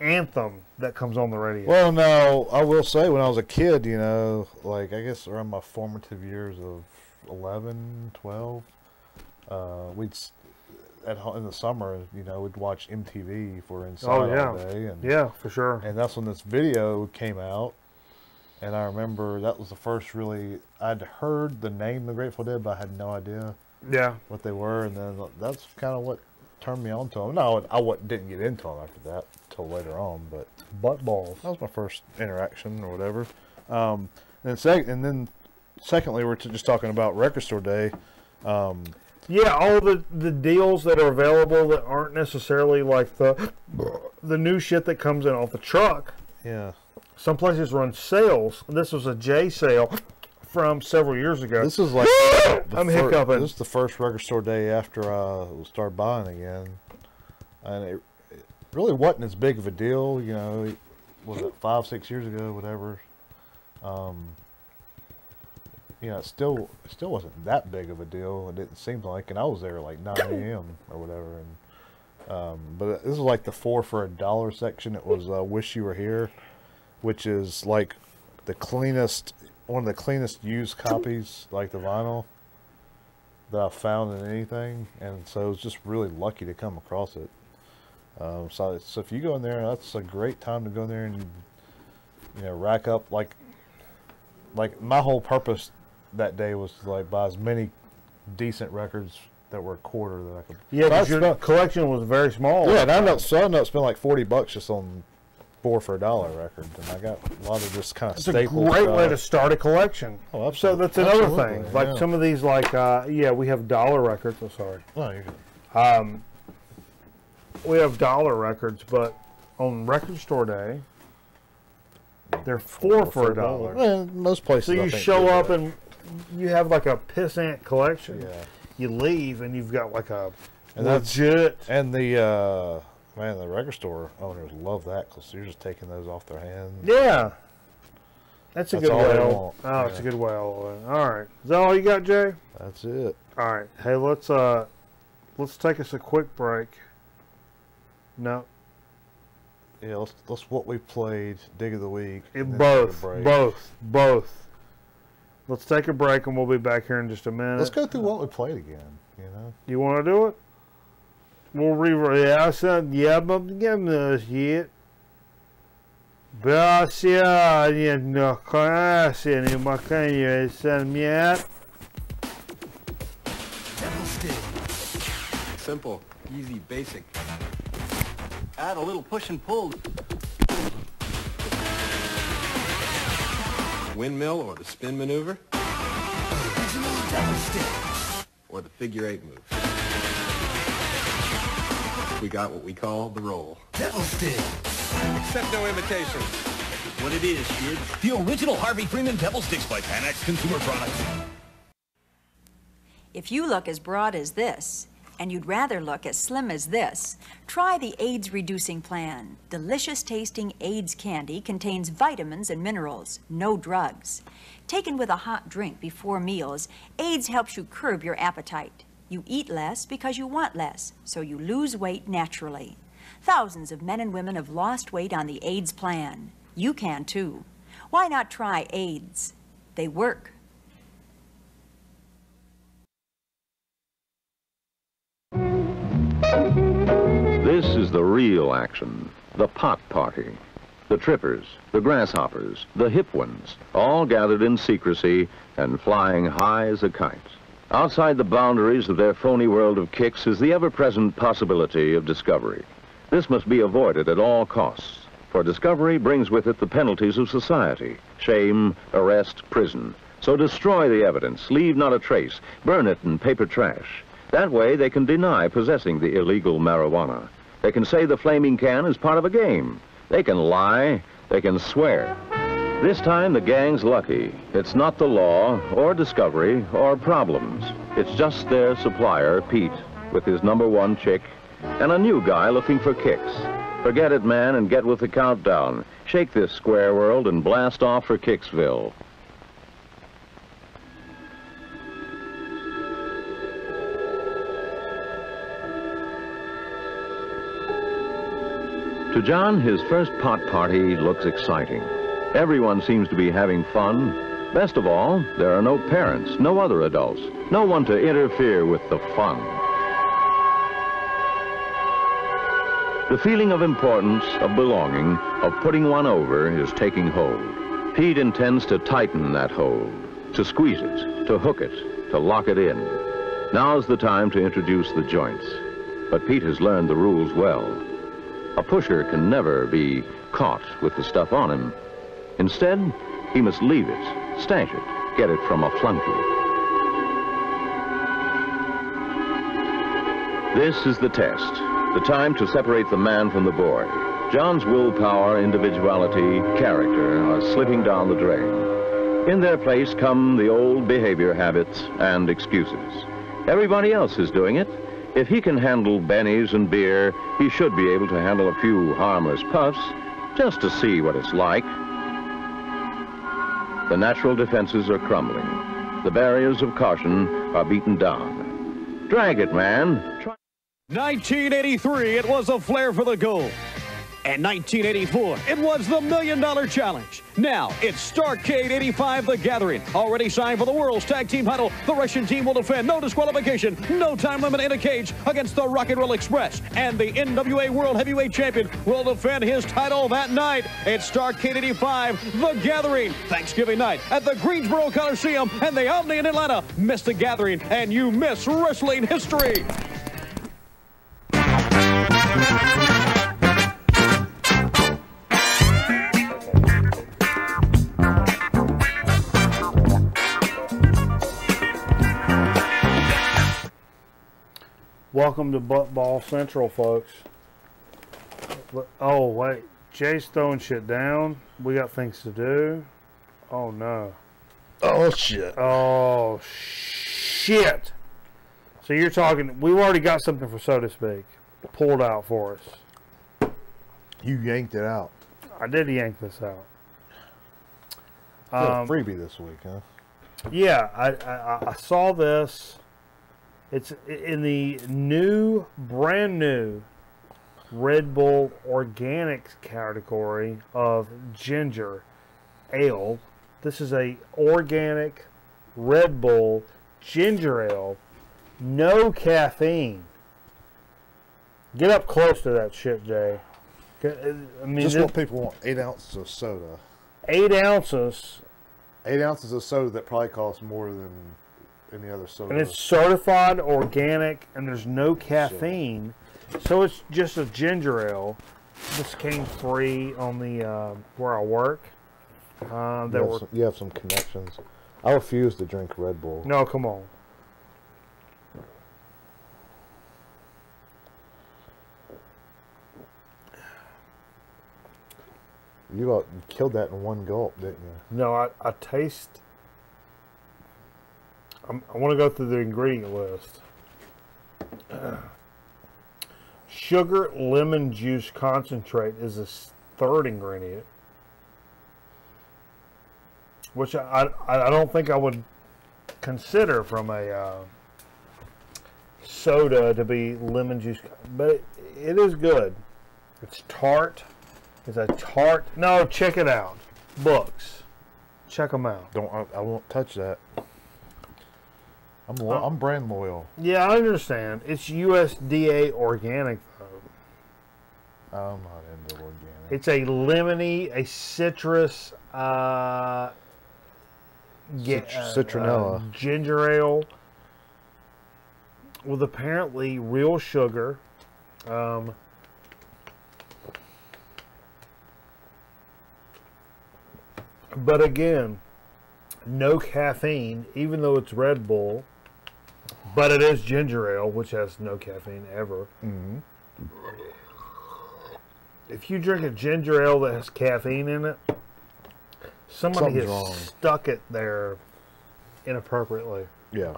anthem that comes on the radio. Well, no, I will say when I was a kid, you know, like I guess around my formative years of 11, 12, we'd... in the summer, you know, we'd watch MTV if we're inside all day. And, yeah, for sure. And that's when this video came out. And I remember that was the first I'd heard the name The Grateful Dead, but I had no idea what they were. And then that's kind of what turned me on to them. No, I didn't get into them after that until later on. But Butt balls. That was my first interaction or whatever. And then secondly, we're just talking about Record Store Day. Yeah, all the deals that are available that aren't necessarily like the new shit that comes in off the truck. Yeah. Some places run sales. This was a J sale from several years ago. This is like I'm hiccuping. This is the first record store day after I started buying again, and it really wasn't as big of a deal. You know, was it 5-6 years ago, whatever. You know, it still wasn't that big of a deal. It didn't seem like, and I was there like 9 a.m. or whatever. And but this is like the 4 for $1 section. It was "Wish You Were Here," which is like the cleanest, one of the cleanest used copies, like the vinyl, that I've found in anything. And so I was just really lucky to come across it. So if you go in there, that's a great time to go in there and you know, rack up like my whole purpose that day was to like buy as many decent records that were a quarter that I could. Yeah, because your collection was very small. Yeah, and I ended up spending like $40 just on 4 for $1 records, and I got a lot of just kind of staples. It's a great way to start a collection. Oh, absolutely. So that's another thing. Like some of these, like yeah, we have dollar records. Oh, sorry. No, you're good. We have dollar records, but on record store day, they're 4 for $1. Well, most places. So you show up and you have like a pissant collection. Yeah. You leave and you've got like a and legit. And the man, the record store owners love that because you're just taking those off their hands. Yeah. That's a good way. Oh, it's a good way. All right. Is that all you got, Jay? That's it. All right. Hey, let's take us a quick break. No. Yeah, let's what we played, dig of the week. Both. Let's take a break and we'll be back here in just a minute. Let's go through what we played again. You know. You want to do it? We'll rewrite. Yeah, son. Yeah, but give me this yet. But yeah, you know, class any macan you send me at. Simple, easy, basic. Add a little push and pull. Windmill or the spin maneuver. Or the figure 8 move. We got what we call the roll. Devil stick. Accept no invitations. What it is, kid. The original Harvey Freeman Devil Sticks by Panax Consumer Products. If you look as broad as this, and you'd rather look as slim as this, try the AIDS Reducing Plan. Delicious tasting AIDS candy contains vitamins and minerals, no drugs. Taken with a hot drink before meals, AIDS helps you curb your appetite. You eat less because you want less, so you lose weight naturally. Thousands of men and women have lost weight on the AIDS plan. You can too. Why not try AIDS? They work. This is the real action, the pot party. The trippers, the grasshoppers, the hip ones, all gathered in secrecy and flying high as a kite. Outside the boundaries of their phony world of kicks is the ever-present possibility of discovery. This must be avoided at all costs, for discovery brings with it the penalties of society: shame, arrest, prison. So destroy the evidence, leave not a trace, burn it in paper trash. That way they can deny possessing the illegal marijuana. They can say the flaming can is part of a game. They can lie, they can swear. This time the gang's lucky. It's not the law, or discovery, or problems. It's just their supplier, Pete, with his #1 chick, and a new guy looking for kicks. Forget it, man, and get with the countdown. Shake this square world and blast off for Kicksville. To John, his first pot party looks exciting. Everyone seems to be having fun. Best of all, there are no parents, no other adults, no one to interfere with the fun. The feeling of importance, of belonging, of putting one over is taking hold. Pete intends to tighten that hold, to squeeze it, to hook it, to lock it in. Now's the time to introduce the joints. But Pete has learned the rules well. A pusher can never be caught with the stuff on him. Instead, he must leave it, stash it, get it from a flunky. This is the test, the time to separate the man from the boy. John's willpower, individuality, character are slipping down the drain. In their place come the old behavior habits and excuses. Everybody else is doing it. If he can handle bennies and beer, he should be able to handle a few harmless puffs just to see what it's like. The natural defenses are crumbling. The barriers of caution are beaten down. Drag it, man. 1983, it was a flair for the gold. And 1984, it was the $1 Million Challenge. Now, it's Starrcade 85 The Gathering. Already signed for the World's Tag Team title. The Russian team will defend, no disqualification, no time limit in a cage against the Rock and Roll Express. And the NWA World Heavyweight Champion will defend his title that night. It's Starrcade 85 The Gathering. Thanksgiving night at the Greensboro Coliseum and the Omni in Atlanta. Miss the gathering and you miss wrestling history. Welcome to Butt Ball Central, folks. Oh, wait. Jay's throwing shit down. We got things to do. Oh, no. Oh, shit. Oh, shit. So you're talking... We've already got something for So to Speak pulled out for us. You yanked it out. I did yank this out. Freebie this week, huh? Yeah, I saw this. It's in the brand new Red Bull Organics category of ginger ale. This is a organic Red Bull ginger ale, no caffeine. Get up close to that shit, Jay. I mean, just what people want. 8 ounces of soda. 8 ounces. 8 ounces of soda that probably costs more than any other soda. And it's certified organic, and there's no caffeine. So it's just a ginger ale. This came free on the where I work. You have some connections. I refuse to drink Red Bull. No, come on. You killed that in one gulp, didn't you? No, I taste... I want to go through the ingredient list. Sugar lemon juice concentrate is the third ingredient, which I don't think I would consider from a soda to be lemon juice, but it is good. It's tart. It's a tart. No, check it out. Books. Check them out. I won't touch that. I'm brand loyal. Yeah, I understand. It's USDA organic, though. I'm not into organic. It's a lemony, a citrus, citronella ginger ale with apparently real sugar. But again, no caffeine, even though it's Red Bull. But it is ginger ale, which has no caffeine ever. Mm-hmm. If you drink a ginger ale that has caffeine in it, somebody has stuck it there inappropriately. Yeah.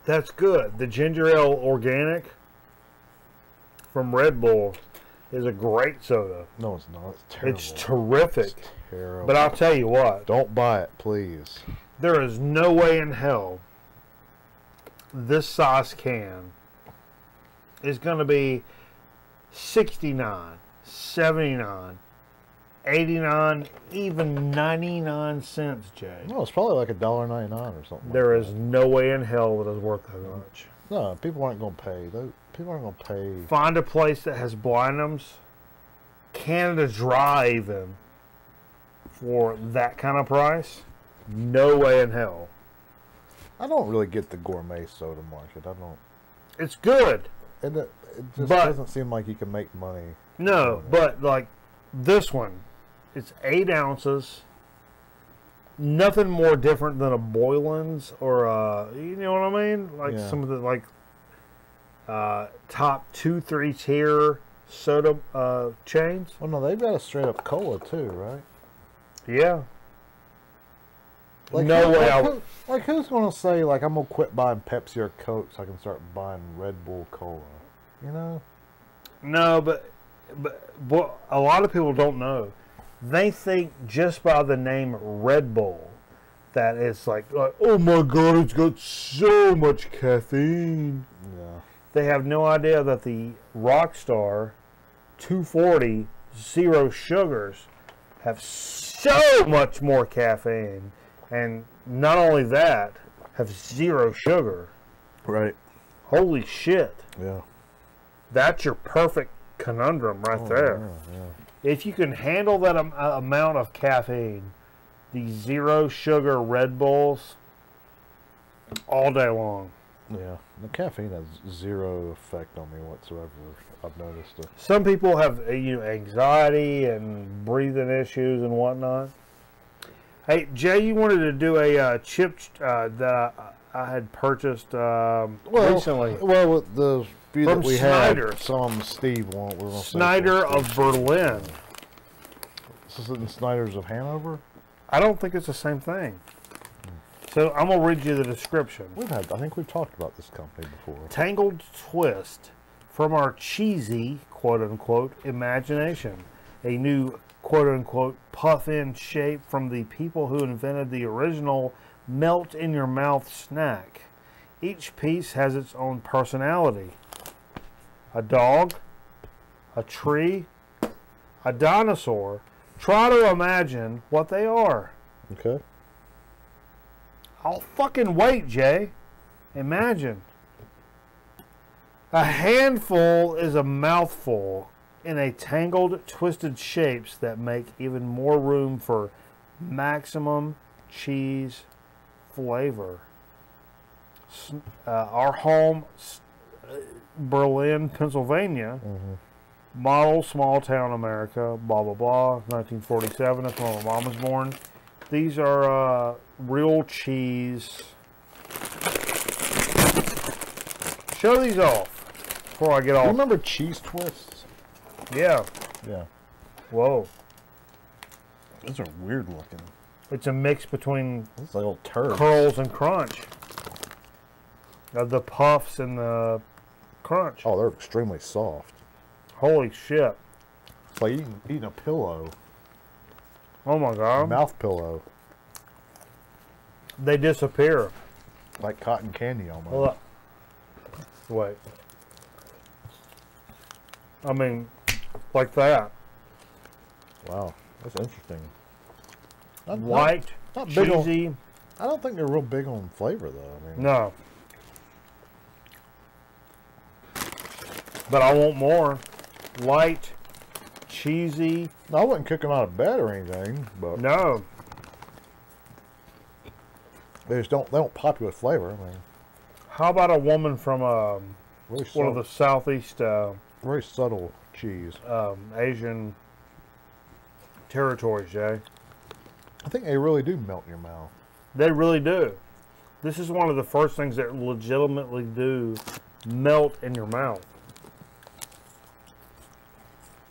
That's good. The ginger ale organic from Red Bull is a great soda. No, it's not. It's terrible. It's terrific. It's terrible. But I'll tell you what. Don't buy it, please. There is no way in hell this size can is going to be 69, 79, 89, even 99 cents, Jay. No, it's probably like $1.99 or something. There is no way in hell that is worth that much. No, people aren't going to pay. People aren't going to pay. Find a place that has Blenheims, Canada Dry even, for that kind of price. No way in hell. I don't really get the gourmet soda market. I don't. It's good. And it just doesn't seem like you can make money. No, but like this one, it's 8 ounces. Nothing more different than a Boylan's or you know what I mean? Like some of the top 2-3 tier soda chains. Well, no, they've got a straight up cola too, right? Yeah. Like, no way. Who's gonna say like I'm gonna quit buying Pepsi or Coke so I can start buying Red Bull Cola? You know? No, but what a lot of people don't know, they think just by the name Red Bull that it's like oh my god, it's got so much caffeine. Yeah. They have no idea that the Rockstar 240 zero sugars have so much more caffeine, and not only that, have zero sugar. Right. Holy shit. Yeah. That's your perfect conundrum right there. Yeah, yeah. If you can handle that amount of caffeine, the zero sugar Red Bulls, all day long. Yeah. The caffeine has zero effect on me whatsoever. I've noticed it. Some people have anxiety and breathing issues and whatnot. Hey, Jay, you wanted to do a chip that I had purchased recently. Well, with the few From that we Snyder. had, some Steve won't. We're gonna say Snyder of Berlin. This isn't Snyder's of Hanover? I don't think it's the same thing. So I'm going to read you the description. I think we've talked about this company before. Tangled twist from our cheesy, quote-unquote, imagination. A new, quote-unquote, puff-in shape from the people who invented the original melt-in-your-mouth snack. Each piece has its own personality. A dog, a tree, a dinosaur. Try to imagine what they are. Okay. I'll fucking wait, Jay. Imagine. A handful is a mouthful in a tangled, twisted shapes that make even more room for maximum cheese flavor. Our home, Berlin, Pennsylvania. Model, small town America, blah, blah, blah. 1947, that's when my mom was born. These are real cheese. Show these off before I get off. You remember cheese twists? Yeah. Yeah. Whoa. Those are weird looking. It's a mix between It's like little turds. curls and crunch. The puffs and the crunch. Oh, they're extremely soft. Holy shit. It's like eating a pillow. Oh my A god. mouth pillow. They disappear. Like cotton candy almost. Look. Wait. I mean, like that. Wow. That's interesting. White, not big on- cheesy. I don't think they're real big on flavor though. I mean, No. But I want more. Light, cheesy. I wouldn't kick them out of bed or anything, but No. they don't pop you with flavor. I mean, How about a woman from really one of subtle, the southeast very subtle cheese. Asian territories, Jay? I think they really do melt in your mouth. They really do. This is one of the first things that legitimately do melt in your mouth.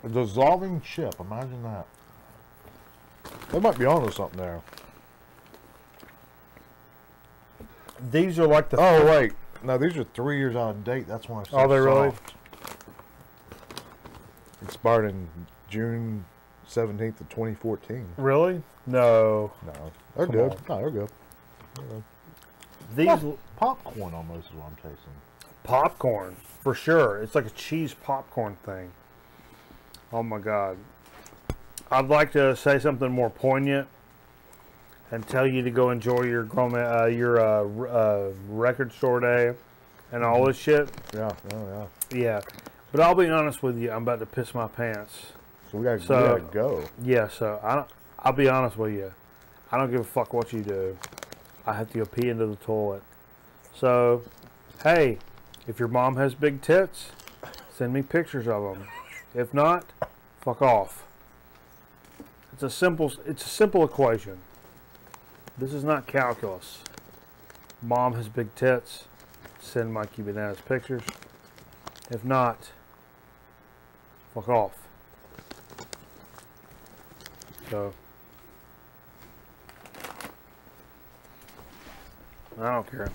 A dissolving chip. Imagine that. They might be onto something there. These are like the... Oh wait, no, these are 3 years out of date. That's why it's so Are they really? soft. Expired in June 17th of 2014. Really? No. No, they're Come good. on. No, they're good. These Popcorn almost is what I'm tasting. popcorn, for sure. It's like a cheese popcorn thing. Oh my God. I'd like to say something more poignant and tell you to go enjoy your record store day and all this shit. Yeah, yeah. Yeah. But I'll be honest with you, I'm about to piss my pants. So we gotta go. Yeah, so I'll be honest with you. I don't give a fuck what you do. I have to go pee into the toilet. So, hey, if your mom has big tits, send me pictures of them. If not, fuck off. It's a simple equation. This is not calculus. Mom has big tits, send Mikey Bananas pictures. If not, Fuck off. So I don't care.